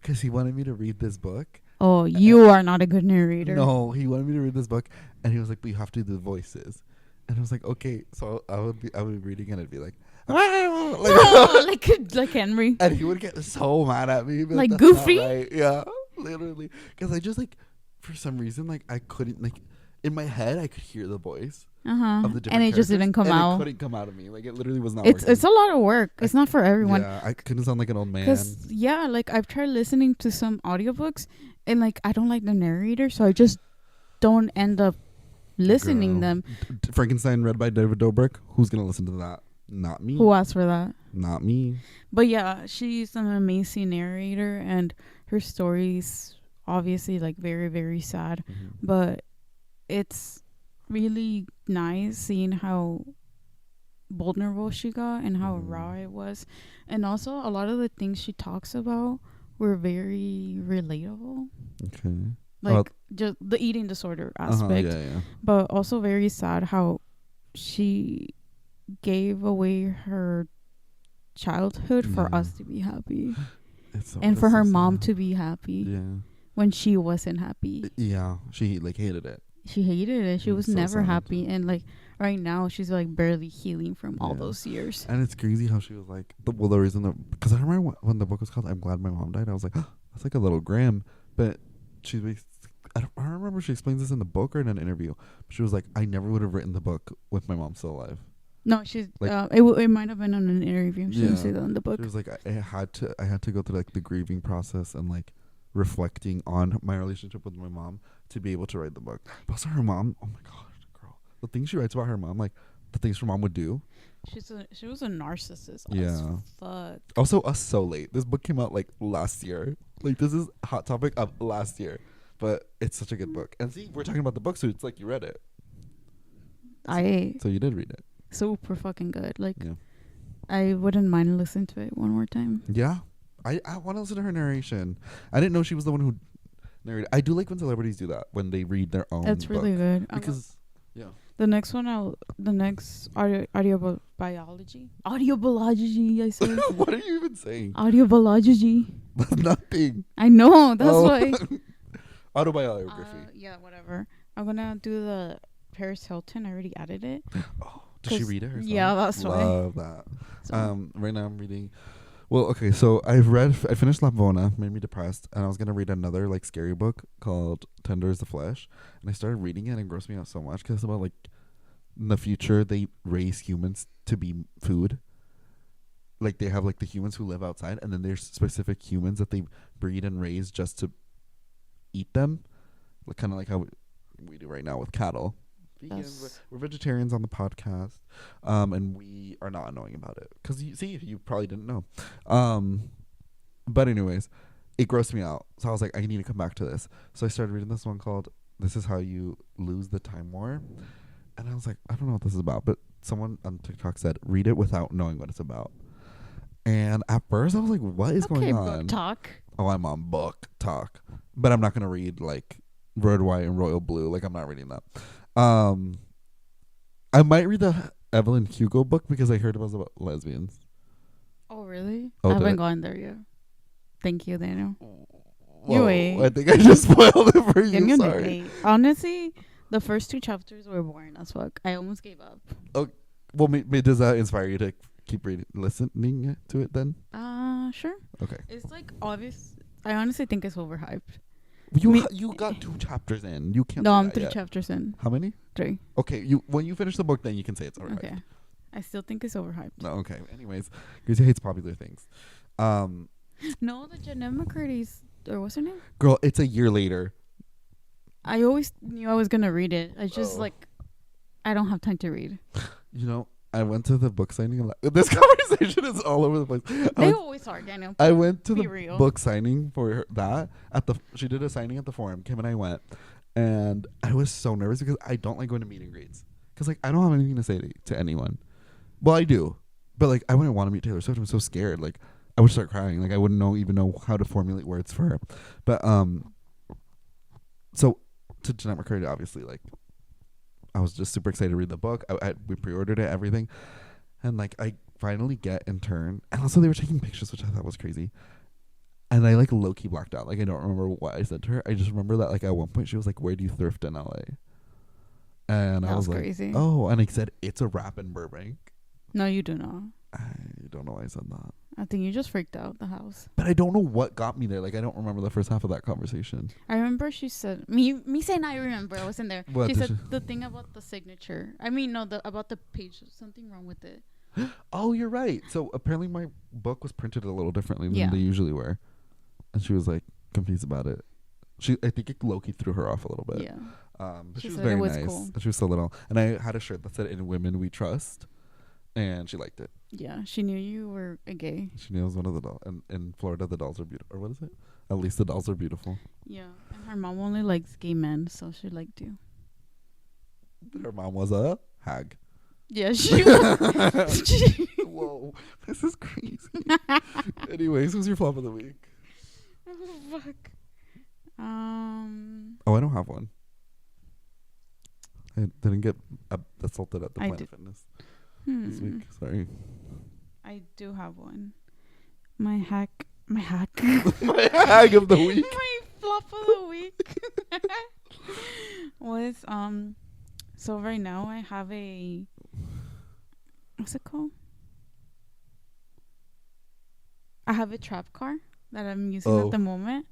Because he wanted me to read this book. Oh, you are not a good narrator. No, he wanted me to read this book. And he was like, but you have to do the voices. And I was like, okay. So I would be reading and it'd be like, like Henry. and he would get so mad at me. He'd be Like "That's not Goofy? right." Yeah, literally. Because I just like, for some reason, like I couldn't like, in my head, I could hear the voice Uh-huh. of the different And it just characters, didn't come and out. It couldn't come out of me. Like it literally was not. It's working. a lot of work. It's not for everyone. Yeah, I couldn't sound like an old man. Because, yeah, like I've tried listening to some audiobooks and like I don't like the narrator. So I just don't end up listening Girl. them. Frankenstein read by David Dobrik. Who's gonna listen to that? Not me. Who asked for that? Not me. But yeah, she's an amazing narrator and her story's obviously like very, very sad. Mm-hmm. But it's really nice seeing how vulnerable she got and how raw it was. And also a lot of the things she talks about were very relatable. Okay. like just the eating disorder aspect. Yeah. But also very sad how she gave away her childhood for us to be happy, and for her mom to be happy. Yeah. When she wasn't happy. Yeah, she like hated it. She hated it. She was so never sad. happy, and like right now she's like barely healing from all Yeah. those years. And it's crazy how she was like, the reason that, because I remember when the book was called "I'm Glad My Mom Died," I was like, oh, that's like a little grim. But she, I don't remember if she explains this in the book or in an interview. She was like, I never would have written the book with my mom still alive. No, she's Like- it might have been on an interview. She didn't Yeah. say that in the book. She was like, I had to go through like the grieving process and like reflecting on my relationship with my mom to be able to write the book. But also her mom, oh my gosh, girl, the things she writes about her mom, like the things her mom would do. She was a narcissist. Yeah. As fuck. Also, us so late. This book came out like last year. Like this is hot topic of last year, but it's such a good book. And see, we're talking about the book, so it's like you read it. So you did read it. Super fucking good. Like Yeah. I wouldn't mind listening to it one more time. Yeah. I want to listen to her narration. I didn't know she was the one who narrated. I do like when celebrities do that, when they read their own That's really book. good. Because, yeah. The next audio biology. Audio biology, I said. What are you even saying? Audio biology. That's nothing. I know, that's Oh. why. Autobiography. Yeah, whatever. I'm gonna do the Paris Hilton. I already added it. Oh, does she 'cause- read it herself? yeah, that's why. Love that. So, Right now I'm reading. Well, okay, so I finished La Vona, made me depressed, and I was gonna read another like scary book called Tender is the Flesh, and I started reading it and it grossed me out so much because it's about like in the future they raise humans to be food. Like they have like the humans who live outside, and then there's specific humans that they breed and raise just to eat them, like kind of like how we do right now with cattle. That's- We're vegetarians on the podcast, and we are not annoying about it because you probably didn't know. But anyways, it grossed me out, so I was like, I need to come back to this. So I started reading this one called "This Is How You Lose the Time War," and I was like, I don't know what this is about, but someone on TikTok said read it without knowing what it's about. And at first, I was like, what is going on? book talk. Oh, I'm on book talk, but I'm not gonna read like Red, White, and Royal Blue. Like I'm not reading that. I might read the Evelyn Hugo book because I heard it was about lesbians. Oh, really? Oh, I did haven't it? gone there yet. Thank you, Daniel. Whoa, wait. I think I just spoiled it for you. Daniel did Sorry. wait. Honestly, the first 2 chapters were boring as fuck. I almost gave up. Well, does that inspire you to keep listening to it then? Sure. Okay. It's like obvious. I honestly think it's overhyped. You got 2 chapters in. You can't. No, say I'm that 3 yet. chapters in. How many? 3. Okay. When you finish the book, then you can say it's alright. Okay. I still think it's overhyped. No. Okay. Anyways, Gracie hates popular things. No, the Jenna McCurdy's, or what's her name? Girl, it's a year later. I always knew I was gonna read it. I just Oh. like, I don't have time to read. You know, I went to the book signing. This conversation is all over the place. They always are, Daniel. I went to Be the real. book signing for that she did a signing at the Forum. Kim and I went, and I was so nervous because I don't like going to meet and greets because like I don't have anything to say to anyone. Well, I do, but like I wouldn't want to meet Taylor Swift. I'm so scared. Like I would start crying. Like I wouldn't even know how to formulate words for her. But so to Jeanette McCurdy, obviously, like I was just super excited to read the book. We pre-ordered it, everything, and like I finally get in turn, and also they were taking pictures, which I thought was crazy. And I like low-key blacked out. Like I don't remember what I said to her. I just remember that like at one point she was like, "Where do you thrift in LA?" And I That was was like, crazy. "Oh," and I said, "It's a wrap in Burbank." No, you do not. I don't know why I said that, I think you just freaked out the house. but I don't know what got me there. Like I don't remember the first half of that conversation. I remember she said me saying I remember I wasn't there. What She did said she- the thing about the signature. I mean, no, about the page. There's something wrong with it. Oh, you're right. So apparently my book was printed a little differently than Yeah. they usually were, and she was like confused about it. I think it low-key threw her off a little bit. Yeah. But She she was said it very was nice. cool. And she was so little. And I had a shirt that said "In Women We Trust," and she liked it. Yeah. She knew you were a gay. She knew I was one of the dolls. And in Florida, the dolls are beautiful. Or what is it? At least the dolls are beautiful. Yeah. And her mom only likes gay men, so she liked you. Her mom was a hag. Yeah, she was. Whoa, this is crazy. Anyways, who's your flop of the week? Oh, fuck. Oh, I don't have one. I didn't get assaulted at the I Planet did. Fitness this week. Sorry. I do have one. My hack. My My hag of the week. My flop of the week was so right now I have a, what's it called? I have a trap car that I'm using at the moment.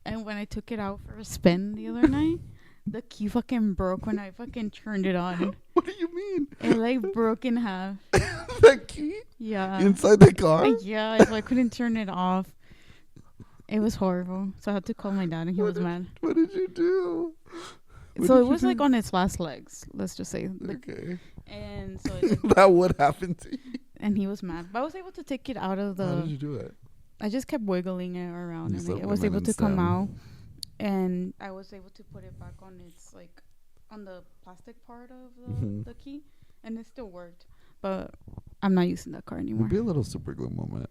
And when I took it out for a spin the other night, the key fucking broke when I fucking turned it on. What do you mean? It like broke in half. The key Yeah. inside the car? Yeah, so I couldn't turn it off. It was horrible. So I had to call my dad and he was mad. What did you do? So it was like on its last legs, let's just say. Okay. And so it, That would happen to you. and he was mad. But I was able to take it out of How did the, you do it? I just kept wiggling it around You and slipped it was them in able and to come stem. out. And I was able to put it back on its like on the plastic part of the key, and it still worked. But I'm not using that car anymore. It'd be a little super glue moment.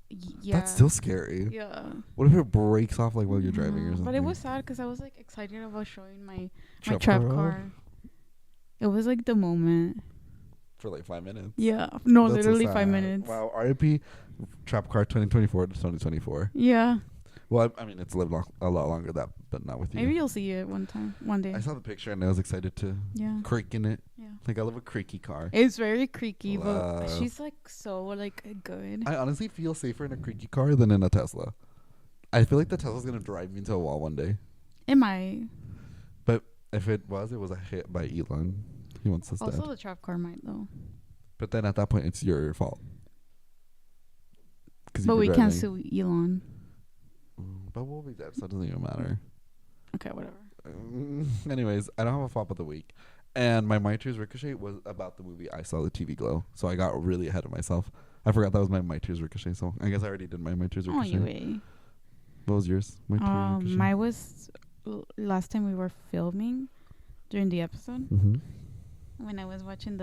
Yeah, That's still scary. yeah. What if it breaks off like while you're driving or something? But it was sad because I was like excited about showing my Trap trap car car. It was like the moment. for like 5 minutes. Yeah, no, That's so literally 5 sad. minutes. Wow, RIP Trap Car 2024 to 2024. Yeah, Well, I mean, it's lived a lot longer that, but not with you. maybe you'll see it one day. I saw the picture and I was excited to Yeah, creak in it. yeah. Like I love a creaky car. It's very creaky, but Love. she's like so like good. I honestly feel safer in a creaky car than in a Tesla. I feel like the Tesla's gonna drive me into a wall one day. It might. But if it was a hit by Elon. He wants us Also, dead. the trap car might though. But then at that point, it's your fault. But we can't sue Elon. But we'll be dead, so it doesn't even matter. Okay, whatever. Anyways, I don't have a flop of the week. And my My Tears Ricochet was about the movie I Saw the TV Glow. So I got really ahead of myself. I forgot that was my My Tears Ricochet. So I guess I already did my Tears Oh, Ricochet. you wait. What was yours? My Tears Ricochet. Mine was last time we were filming during the episode Mm-hmm. when I was watching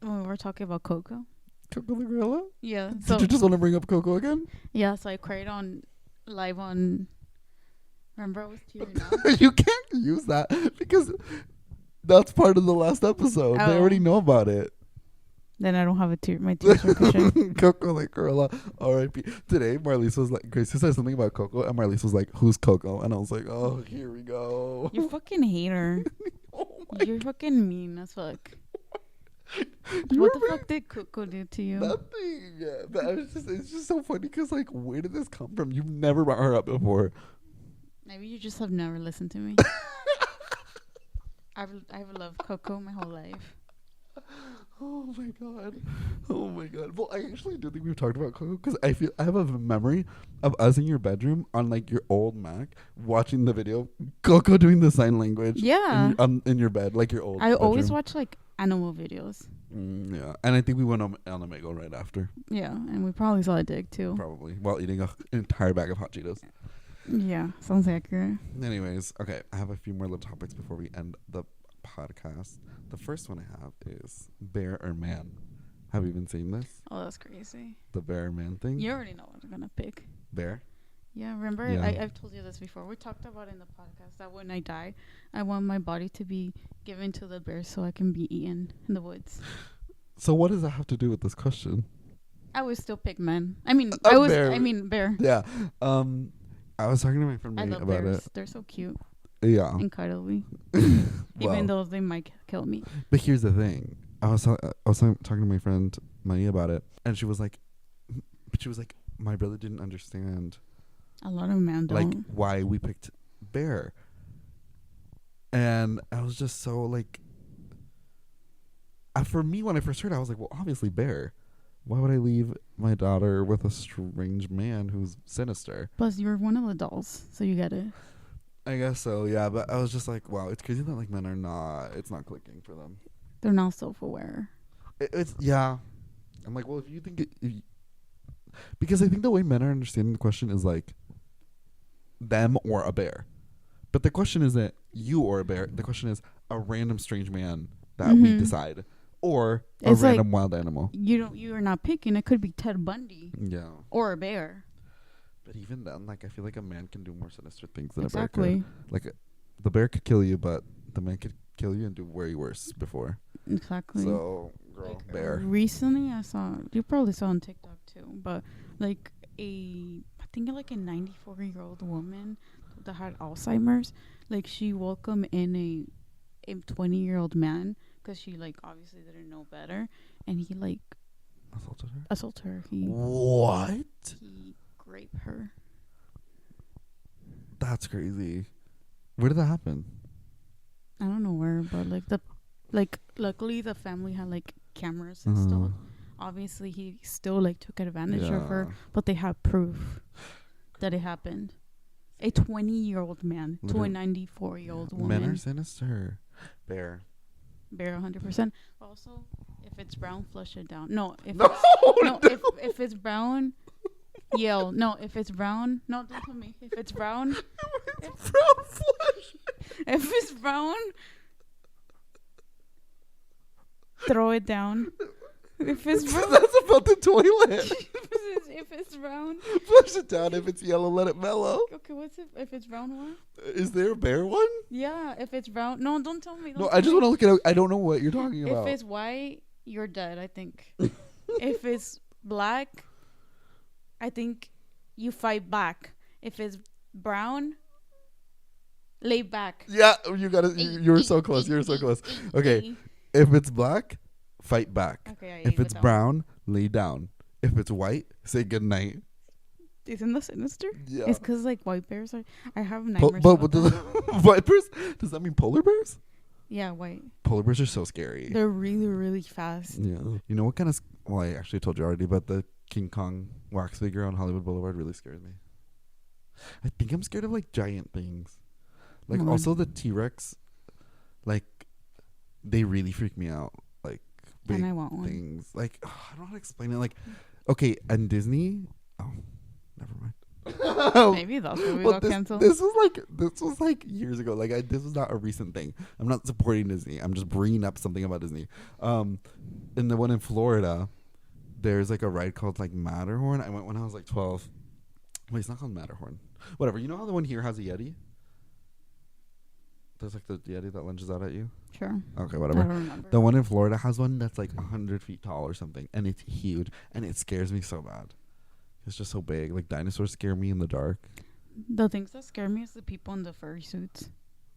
when we were talking about Coco. Coco the Gorilla? Yeah. Did you just want to bring up Coco again? Yeah, so I cried live on. Remember, I was tearing up. You can't use that because that's part of the last episode. They Oh. already know about it. Then I don't have my tears ricochet. Coco the Gorilla. R.I.P. Today, Marlise was like, Gracie said something about Coco, and Marlise was like, "Who's Coco?" And I was like, "Oh, here we go." You fucking hater. Oh my You're fucking mean as fuck. You What the remember fuck did Coco do to you? Nothing. It's just so funny because, like, where did this come from? You've never brought her up before. Maybe you just have never listened to me. I've loved Coco my whole life. Oh my god. Oh my god. Well, I actually do think we've talked about Coco because I have a memory of us in your bedroom on like your old Mac watching the video Coco doing the sign language. Yeah. In your bed, like your old. I always bedroom. watch like animal videos. Yeah, and I think we went on Omegle right after, Yeah, and we probably saw a dig too. probably while eating an entire bag of hot Cheetos. Yeah, sounds accurate. Anyways, okay, I have a few more little topics before we end the podcast. The first one I have is bear or man. Have you been seeing this? Oh, that's crazy. The bear or man thing? You already know what I'm gonna pick. Bear? Yeah, remember Yeah. I've told you this before. We talked about it in the podcast that when I die, I want my body to be given to the bears so I can be eaten in the woods. So what does that have to do with this question? I would still pick men. I mean, bear. bear. Yeah. I was talking to my friend I Nate love about bears. They're so cute it. Yeah. and cuddly, Well, even though they might kill me. but here's the thing. I was talking to my friend Maya about it, and she was like, my brother didn't understand A lot of men don't. like why we picked bear, and I was just so like, for me when I first heard it, I was like, well, obviously bear. Why would I leave my daughter with a strange man who's sinister? Plus, you're one of the dolls, so you get it. I guess so, yeah. But I was just like, wow, it's crazy that like men are not. It's not clicking for them. They're not self-aware. It's yeah. I'm like, well, if you think because I think the way men are understanding the question is like them or a bear, but the question isn't you or a bear. The question is a random strange man that we Mhm. decide, or a It's like- random wild animal. You're not picking. It could be Ted Bundy Yeah, or a bear. But even then, like, I feel like a man can do more sinister things than a bear Exactly. could. Like, the bear could kill you, but the man could kill you and do way worse before. Exactly. So, girl, Like, bear. recently, I saw, you probably saw on TikTok too, but like I think like a 94-year-old woman that had Alzheimer's, like she welcomed in a 20-year-old man because she like obviously didn't know better, and he like Assaulted her? assaulted her. What? He raped her. That's crazy. Where did that happen? I don't know where, but like luckily the family had like cameras installed. Obviously, he still like took advantage of her, but they have proof that it happened. A 20-year-old man to a 94-year-old woman. Men are sinister. Bear. Bear 100%. Also, if it's brown, flush it down. No, if No, it's, no, if it's brown, yell. No, if it's brown, no, don't tell me. If it's brown, It's brown flesh. if it's brown, throw it down. If it's brown, That's about the toilet. if it's brown, Flush it down. If it's yellow, let it mellow. okay. What's if it's brown? What? Is there a bear one? Yeah, if it's brown. No, don't tell me. No, I just want to look it up. I don't know what you're talking If about. it's white, you're dead, I think. If it's black, I think you fight back. If it's brown, lay back. Yeah, you got it. You were so close. You were so close. Okay, if it's black, fight back. Okay, If it's brown, lay down. If it's white, say good night. Isn't that sinister? Yeah. It's because like white bears are. I have But nightmares. but about does that. vipers? Does that mean polar bears? Yeah, white. Polar bears are so scary. They're really, really fast. Yeah. You know what kind of? Well, I actually told you already, but the King Kong wax figure on Hollywood Boulevard really scares me. I think I'm scared of like giant things. Like Come on. also the T-Rex, like they really freak me out. Like big And I want one. things. Like I don't know how to explain it. Like okay, and Disney. Oh, never mind. Maybe that's why we Well, got this, canceled. this was like years ago. Like this was not a recent thing. I'm not supporting Disney. I'm just bringing up something about Disney. In the one in Florida, there's like a ride called like Matterhorn. I went when I was like 12. Wait, it's not called Matterhorn. Whatever. You know how the one here has a Yeti? There's like the Yeti that lunges out at you. Sure. Okay, I whatever. don't remember. The one in Florida has one that's like 100 feet tall or something, and it's huge, and it scares me so bad. It's just so big. Like dinosaurs scare me in the dark. The things that scare me is the people in the furry suits.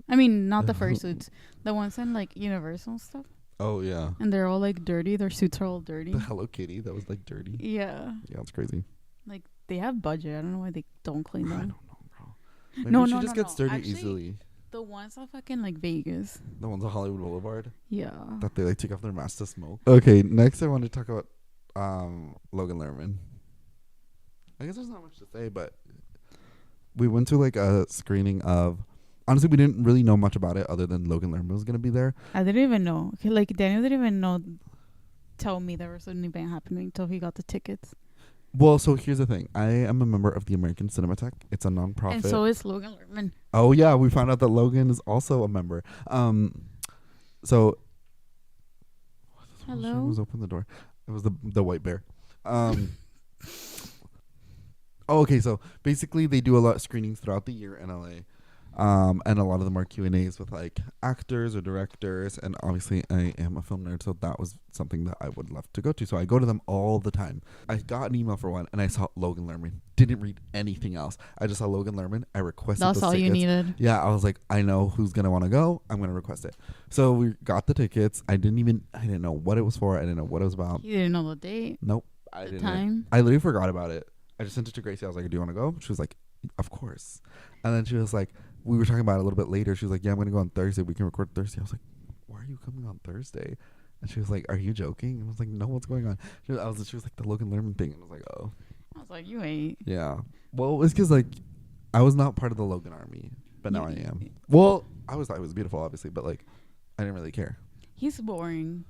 I mean, not the furry suits. The ones in like Universal stuff. Oh yeah. And they're all like dirty. Their suits are all dirty. The Hello Kitty that was like dirty. Yeah. Yeah, it's crazy. Like they have budget. I don't know why they don't clean I don't them. know, bro. Maybe No, she no, just no, gets no. dirty Actually- easily. The ones that fucking like Vegas. The ones on Hollywood Boulevard Yeah. that they like take off their mask to smoke. Okay, next I want to talk about Logan Lerman. I guess there's not much to say, but we went to like a screening of. Honestly, we didn't really know much about it other than Logan Lerman was gonna be there. I didn't even know. Okay, like Daniel didn't even know. Tell me there was an event happening until he got the tickets. Well, so here's the thing. I am a member of the American Cinematheque. It's a nonprofit. And so is Logan Lerman. Oh yeah, we found out that Logan is also a member. So Hello? was open the door. It was the white bear. Oh, okay. So basically, they do a lot of screenings throughout the year in LA. And a lot of them are Q&As with like actors or directors, and obviously I am a film nerd, so that was something that I would love to go to. So I go to them all the time. I got an email for one, and I saw Logan Lerman. Didn't read anything else. I just saw Logan Lerman. I requested. That's those all you tickets. needed. Yeah, I was like, I know who's gonna want to go. I'm gonna request it. So we got the tickets. I didn't know what it was for. I didn't know what it was about. You didn't know the date, Nope, I the didn't. time. I literally forgot about it. I just sent it to Gracie. I was like, do you want to go? She was like, of course. And then she was like, we were talking about it a little bit later. She was like, yeah, I'm going to go on Thursday. We can record Thursday. I was like, why are you coming on Thursday? And she was like, are you joking? And I was like, no, what's going on? She was like, the Logan Lerman thing. And I was like, oh. I was like, you ain't. Yeah. Well, it was because, like, I was not part of the Logan army, but now I You- am. Well, I thought it was beautiful, obviously, but, like, I didn't really care. He's boring.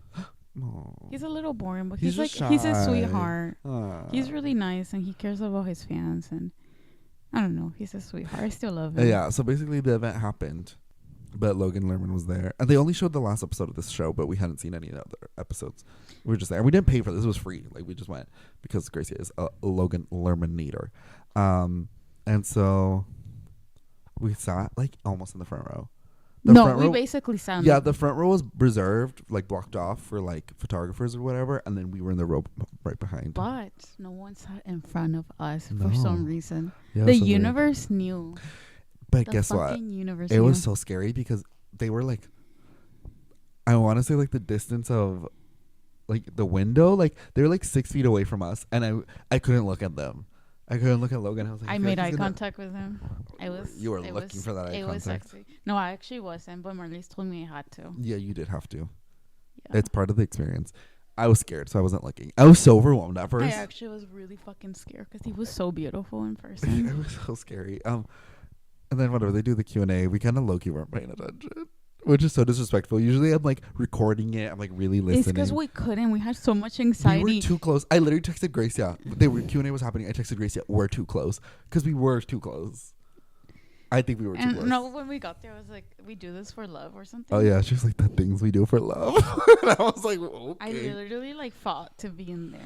Oh. He's a little boring, but He's he's just like he's a shy. sweetheart. Ah. He's really nice and he cares about his fans, and I don't know, he's a sweetheart. I still love him. Yeah, so basically the event happened, But Logan Lerman was there, and they only showed the last episode of this show, but we hadn't seen any other episodes. We were just there, and we didn't pay for this; it was free. Like we just went because Gracie is a Logan Lerman-nator. And so we sat like almost in the front row. We basically sat. Yeah, the front row was reserved, like blocked off for like photographers or whatever, and then we were in the row right behind. But no one sat in front of us for No. some reason. Yeah, The so universe knew. But The guess what? fucking universe It knew. was so scary because they were like, I want to say like the distance of like the window, like they were like 6 feet away from us, and I couldn't look at them. I couldn't look at Logan. I was like, I feel made like eye he's gonna- contact with him. You were looking for that eye It was contact. sexy. No, I actually wasn't, but Marlies told me I had to. Yeah, you did have to. Yeah. It's part of the experience. I was scared, so I wasn't looking. I was so overwhelmed at I first. actually was really fucking scared because he was so beautiful in It person. was so scary. And then whenever they do the Q&A, we kind of low-key weren't paying attention, which is so disrespectful. Usually I'm like recording it. I'm like really listening. It's because we couldn't. We had so much We anxiety. were too close. I literally texted Gracia. Q&A was happening. I texted Gracia. We're too close because we were too close. I think we were too And close. no, when we got there, I was like, we do this for love or something. Oh yeah, she was like the things we do for love. And I was like, okay. I literally like fought to be in there.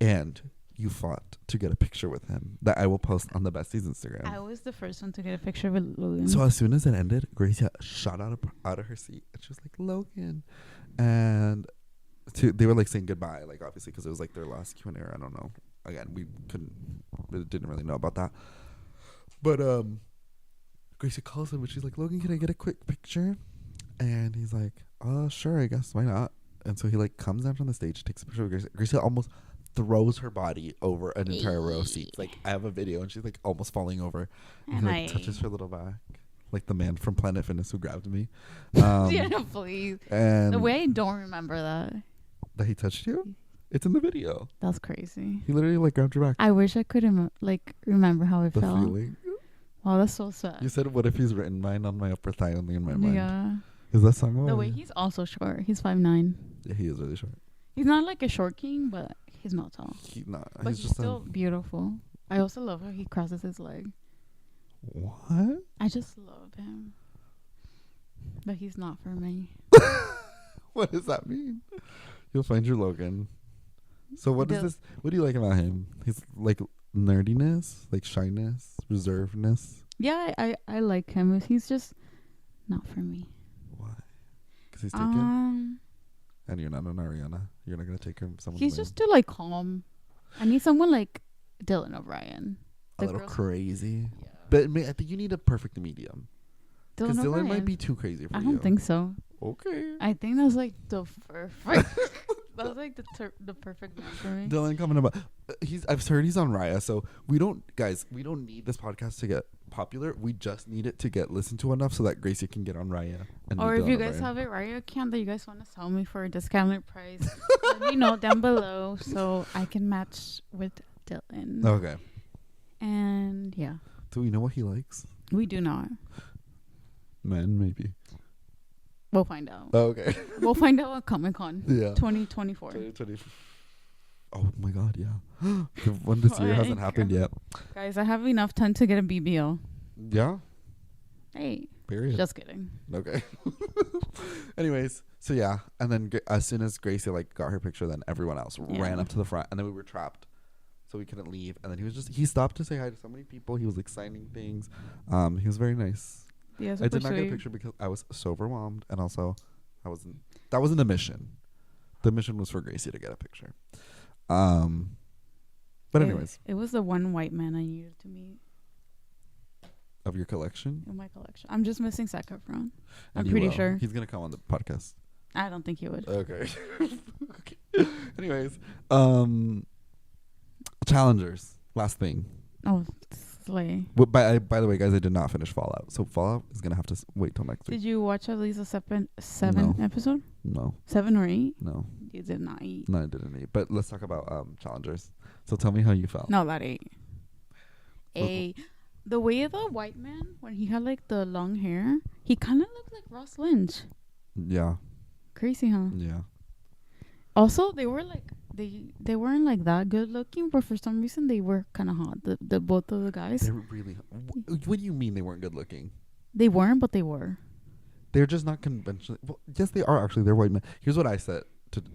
And you fought to get a picture with him that I will post on the besties Instagram. I was the first one to get a picture with Logan. So as soon as it ended, Gracia shot out of her seat and she was like, Logan. And they were like saying goodbye, like obviously because it was like their last Q&A. I don't know. Again, we didn't really know about that. But Gracia calls him and she's like, Logan, can I get a quick picture? And he's like, sure, I guess, why not? And so he like comes down from the stage, takes a picture of Gracia. Gracia almost throws her body over an entire row of seats. Like I have a video and she's like almost falling over. And he like touches her little back. Like the man from Planet Fitness who grabbed me. Yeah, please. And The way I don't remember that he touched you? It's in the video. that's crazy. He literally like grabbed your back. I wish I could remember how it The felt. feeling. Wow, that's so sad. You said, what if he's written mine on my upper thigh, only in my mind? Yeah. Is that song The about way it? he's also short. He's 5'9". Yeah, he is really short. He's not like a short king, but he's not tall. But he's just still beautiful. I also love how he crosses his leg. what? I just love him. But he's not for me. What does that mean? You'll find your Logan. So what is The- this? What do you like about him? He's like nerdiness, like shyness, reservedness. Yeah, I like him. He's just not for me. Why? Because he's taken, Um, and you're not an Ariana. You're not gonna take him. Someone. he's just too like calm. I need someone like Dylan O'Brien. a the little girls- crazy. Yeah. But I think you need a perfect medium. Because Dylan O'Brien. might be too crazy for I you. don't think so. Okay. I think that's like the perfect. That's like the perfect man for me. Dylan coming about. I've heard he's on Raya, so we don't need this podcast to get popular. We just need it to get listened to enough so that Gracie can get on Raya. And Or meet if Dylan you guys O'Brien. have a Raya account that you guys want to sell me for a discounted price, let me know down below so I can match with Dylan. Okay. And yeah, Do we know what he likes? we do not. Men, maybe. We'll find out. Oh, okay. We'll find out at Comic Con Yeah. 2024. 2020. Oh my God! Yeah. The one this year hasn't happened yet. Guys, I have enough time to get a BBL. Yeah. Hey, Period. just kidding. Okay. Anyways, so yeah, and then as soon as Gracie like got her picture, then everyone else ran Yeah. up to the front, and then we were trapped, so we couldn't leave. And then he stopped to say hi to so many people. He was like signing things. He was very nice. Yeah, I did not get a picture because I was so overwhelmed, and also that wasn't the mission. The mission was for Gracie to get a picture. But anyways, it was the one white man I needed to meet of your collection, in my collection. I'm just missing Zac Efron. and I'm you pretty will. sure. He's gonna come on the podcast. I don't think he would. Okay. Okay. Anyways, challengers. Last thing. Oh, slay. But by the way, guys, I did not finish Fallout, so Fallout is gonna have to wait till next week. Did you watch at least a seven No. episode? No, 7 or 8? no, You did not eat. no, I didn't eat. But let's talk about challengers. So tell me how you felt. No, that 8. The way the white man, when he had like the long hair, he kind of looked like Ross Lynch. Yeah, Crazy, huh? yeah. Also, they were like they weren't like that good looking, but for some reason they were kind of hot. The both of the guys. They were really. What do you mean they weren't good looking? They weren't, but they were. They're just not conventionally. Well, yes, they are actually. They're white men. Here's what I said.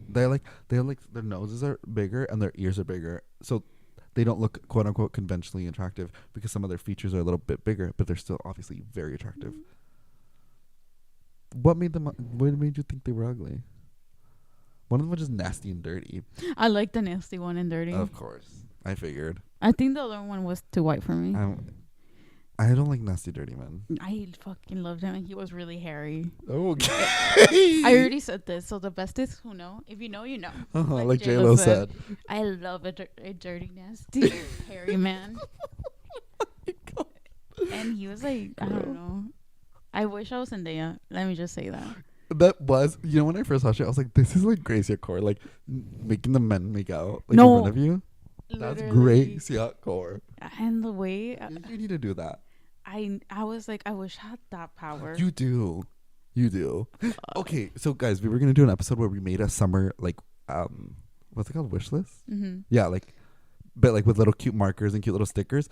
They like their noses are bigger and their ears are bigger, so they don't look quote unquote conventionally attractive because some of their features are a little bit bigger, but they're still obviously very attractive. What made you think they were ugly? One of them was just nasty and dirty. I like the nasty one and dirty. Of course, I figured. I think the other one was too white for me. I don't like nasty, dirty men. I fucking loved him, and he was really hairy. Okay. I already said this, so the besties who know, if you know, you know. Like J-Lo said. I love a dirty, nasty, hairy man. And he was like, I don't know. I wish I was Zendaya. Let me just say that. That was, when I first watched it, I was like, this is like Gracia Core, like making the men make out like No. in front of you. That's Gracia Core. And the way you need to do that. I was like, I wish I had that power. You do. Okay, so guys, we were gonna do an episode where we made a summer what's it called, wish list? Mm-hmm. Yeah, but with little cute markers and cute little stickers.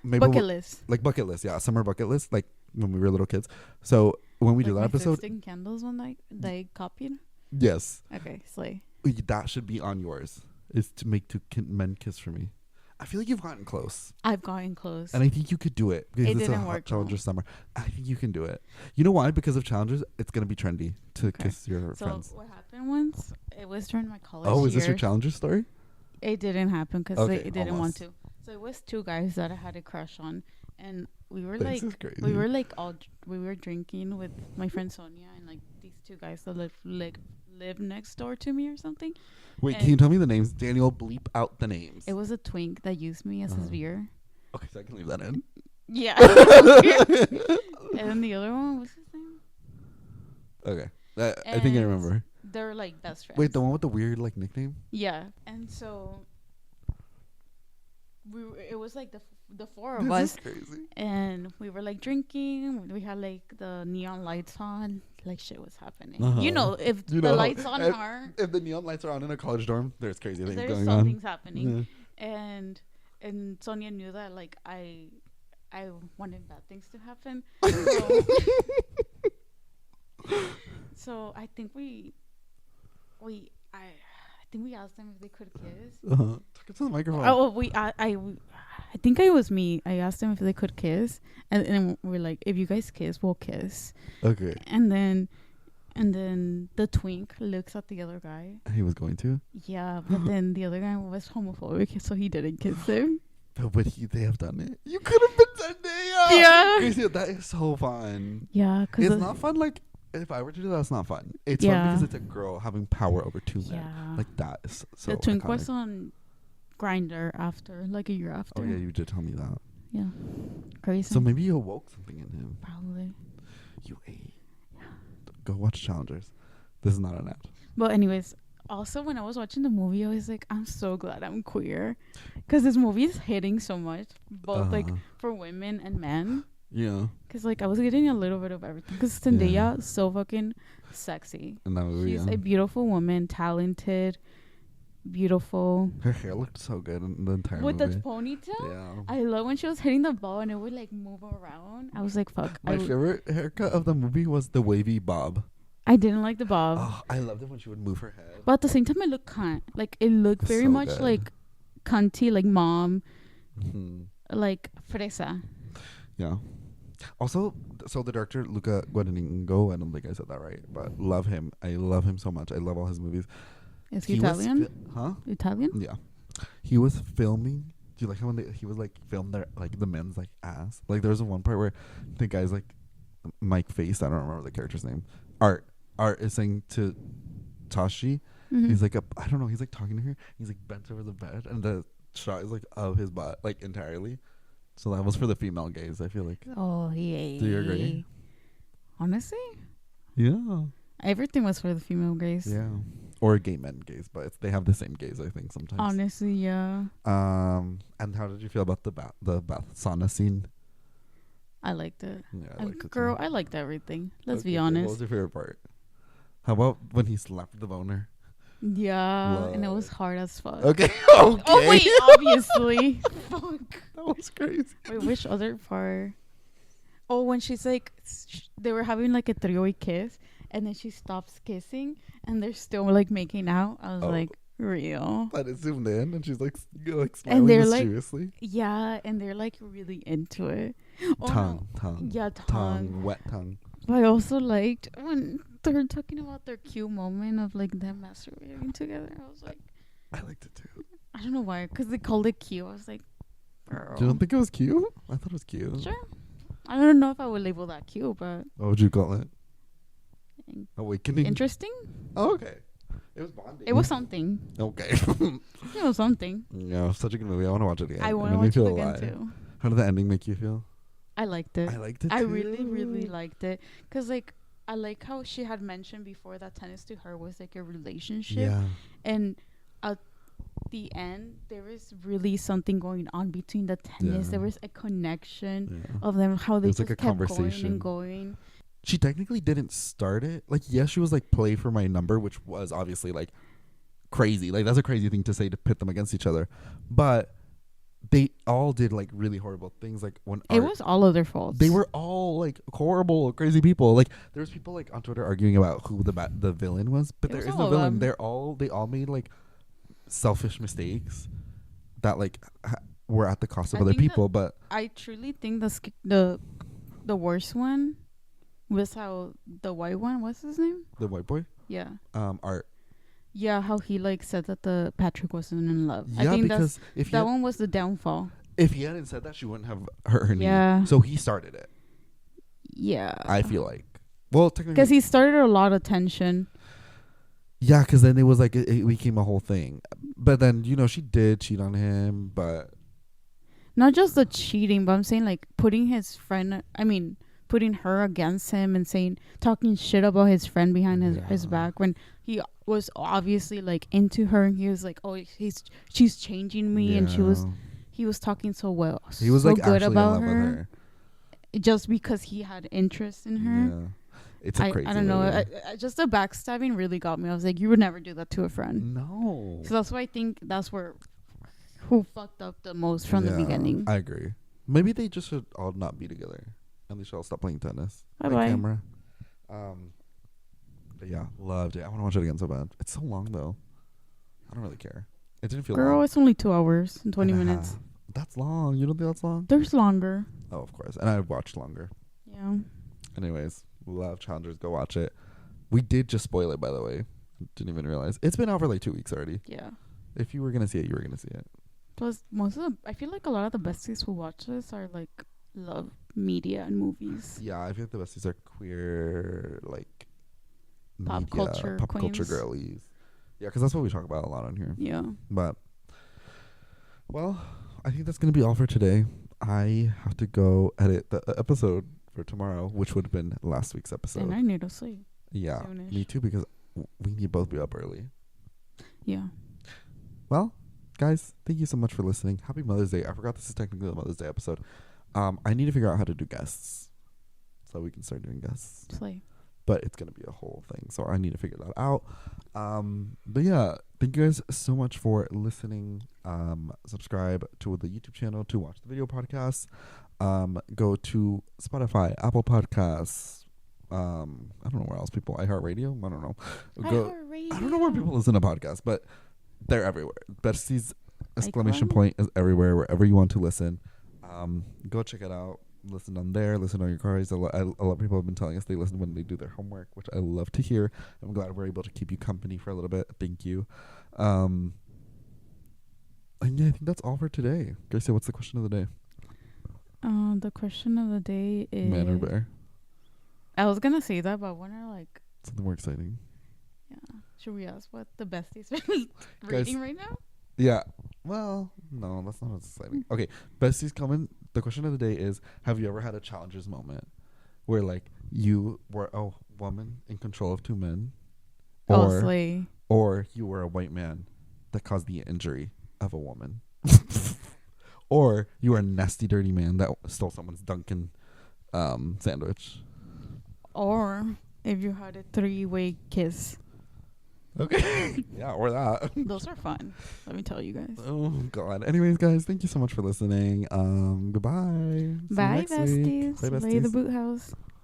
Maybe bucket list. Like bucket list, yeah, summer bucket list, like when we were little kids. So when we do that episode, 15 candles one night they copied. Yes. Okay, slay. That should be on yours. Is to make men kiss for me. I feel like you've gotten close. I've gotten close. And I think you could do it. Because it's didn't a work Challenger summer. I think you can do it. You know why? Because of Challengers, it's going to be trendy to kiss your friends. So what happened once, it was during my college is this your Challenger story? It didn't happen because they didn't want almost. to. So it was two guys that I had a crush on. And we were This is crazy. we were drinking with my friend Sonia and like these two guys that live next door to me or something. Wait, can you tell me the names? Daniel, bleep out the names. It was a twink that used me as his beer. Okay, so I can leave that in. Yeah. And then the other one, what's his name? Okay. I think I remember. They're like best friends. Wait, the one with the weird nickname? Yeah. And so it was like the four of us. This is crazy. And we were like drinking. We had like the neon lights on. Like shit was happening. If the lights on are. If the neon lights are on in a college dorm, there's crazy things going on. There's something's happening. Yeah. And Sonia knew that like I wanted bad things to happen. So I think we asked them if they could kiss. Talk into the microphone. I think it was me. I asked them if they could kiss, and we're like, if you guys kiss, we'll kiss. Okay. And then the twink looks at the other guy. He was going to. Yeah, but then the other guy was homophobic, so he didn't kiss him. But they have done it. You could have been Zendaya. Yeah. Crazy, that is so fun. Yeah, because it's not fun. Like if I were to do that, it's not fun. It's fun because it's a girl having power over two men. Like that is so. The twink iconic. was on Grindr after, like a year after. Oh yeah, you did tell me that. Yeah, crazy. So maybe you awoke something in him. Probably. You ate. Yeah. Go watch Challengers. This is not an ad. But anyways, also when I was watching the movie, I was like, I'm so glad I'm queer, because this movie is hitting so much, both like for women and men. Yeah. Because like I was getting a little bit of everything. Because Zendaya is so fucking sexy. In that movie, she's a beautiful woman, talented, beautiful. Her hair looked so good in the entire movie. With the ponytail? Yeah. I love when she was hitting the ball and it would like move around. I was like, fuck. My favorite haircut of the movie was the wavy bob. I didn't like the bob. Oh, I loved it when she would move her head. But at the same time, it looked cunt. Like, it looked very much good. Like cunty, like mom. Mm-hmm. Like fresa. Yeah. Also, so the director, Luca Guadagnino, I don't think I said that right, but love him. I love him so much. I love all his movies. Is he Italian? Italian? Yeah. He was filming. Do you like how when he was like filmed their like the men's like ass? Like there was one part where the guy's like Mike Face, I don't remember the character's name. Art is saying to Tashi, he's like I don't know, he's like talking to her. He's like bent over the bed and the shot is like of his butt like entirely. So that was for the female gaze, I feel like. Oh, yeah. Do you agree? Honestly? Yeah. Everything was for the female gaze. Yeah. Or gay men gaze, but they have the same gaze, I think, sometimes. Honestly, yeah. And how did you feel about the bath sauna scene? I liked it. Yeah, I liked it girl, too. I liked everything. Let's be honest. What was your favorite part? How about when he slapped the boner? Yeah, Love. And it was hard as fuck. Okay. Oh wait, obviously. Fuck. That was crazy. Wait, which other part? Oh, when she's like, they were having like a three-way kiss, and then she stops kissing, and they're still like making out. I was Oh. like, real. But it zoomed in, and she's like, smiling And they're like, mysteriously. yeah, and they're like really into it. Oh, Tongue. yeah, tongue. Wet tongue. But I also liked when they're talking about their cute moment of like them masturbating together. I was like, I liked it too. I don't know why, because they called it cute. I was like, girl. You don't think it was cute? I thought it was cute. Sure. I don't know if I would label that cute, but What would you call it? Awakening? interesting. Oh, okay. It was bonding. It was something. Okay. It was something. Yeah, such a good movie. I want to watch it again. I want It to made me watch it feel again alive. too. How did the ending make you feel? I liked it. I liked it I too. really, really liked it. Because, like, I like how she had mentioned before that tennis to her was like a relationship. Yeah. And at the end, there was really something going on between the tennis. Yeah. There was a connection Yeah. of them, how they was just like a kept going conversation. and going. She technically didn't start it. Like, yes, she was like, play for my number, which was obviously like crazy. Like, that's a crazy thing to say to pit them against each other. But they all did like really horrible things. Like, when It was all of their faults. they were all like horrible, crazy people. Like, there was people like on Twitter arguing about who the villain was, but It there was is all no of villain. them. They all made like selfish mistakes that like were at the cost of I other think that- people. But I truly think the worst one was how the white one, what's his name? the white boy, Yeah. Art. Yeah, how he like said that the Patrick wasn't in love. Yeah, I think because if he that had, one was the downfall. if he hadn't said that, she wouldn't have hurt her Yeah. knee. So he started it. Yeah. I feel like. Well, technically, Because he started a lot of tension. yeah, because then it was like it became a whole thing. But then she did cheat on him, but Not just the cheating, but I'm saying like putting putting her against him and talking shit about his friend behind his Yeah. back when he was obviously like into her, and he was like, oh, she's changing me, and he was talking so well. He was so like good actually in about love her, with her. just because he had interest in her. Yeah, it's a crazy. I don't know. movie. I just the backstabbing really got me. I was like, you would never do that to a friend. No. So that's why I think that's who fucked up the most from the Yeah, beginning. I agree. Maybe they just should all not be together, and they should all stop playing tennis. Bye-bye. On camera. But yeah, loved it. I want to watch it again so bad. It's so long though. I don't really care. It didn't feel Girl, long. it's only 2 hours and 20 And a minutes. half. That's long. You don't think that's long? There's longer. Oh, of course. And I've watched longer. Yeah. Anyways, love Challengers. Go watch it. We did just spoil it, by the way. Didn't even realize. It's been out for like 2 weeks already. Yeah. If you were going to see it, you were going to see it. Plus, I feel like a lot of the besties who watch this are like love media and movies. Yeah, I feel like the besties are queer, like Pop culture pop culture queens. girlies. Yeah, because that's what we talk about a lot on here. Yeah. But, well, I think that's going to be all for today. I have to go edit the episode for tomorrow, which would have been last week's episode. And I need to sleep. Yeah, soonish. me too, because we need to both be up early. Yeah. Well, guys, thank you so much for listening. Happy Mother's Day. I forgot this is technically a Mother's Day episode. I need to figure out how to do guests so we can start doing guests. Slay. But it's going to be a whole thing, so I need to figure that out. But yeah, thank you guys so much for listening. Subscribe to the YouTube channel to watch the video podcasts. Go to Spotify, Apple Podcasts. I don't know where else people. iHeartRadio. I don't know. I don't know where people listen to podcasts, but they're everywhere. Besties exclamation point is everywhere. Wherever you want to listen, go check it out. Listen on there. Listen on your cars. A lot of people have been telling us they listen when they do their homework, which I love to hear. I'm glad we're able to keep you company for a little bit. Thank you. And yeah, I think that's all for today. Gracie, what's the question of the day? The question of the day is Man or bear? I was gonna say that, but I wonder like Something more exciting. yeah. Should we ask what the besties are rating right now? Yeah. Well, no, that's not as exciting. Okay, besties comment. The question of the day is: have you ever had a challenger's moment where, like, you were a woman in control of two men, Slay. or you were a white man that caused the injury of a woman, or you were a nasty, dirty man that stole someone's Dunkin' sandwich? Or if you had a 3-way kiss. Okay. Yeah, or that. Those are fun. Let me tell you guys. Oh God. Anyways, guys, thank you so much for listening. Goodbye. See you Bye, next week. besties. Bye, Lay the besties. boot house.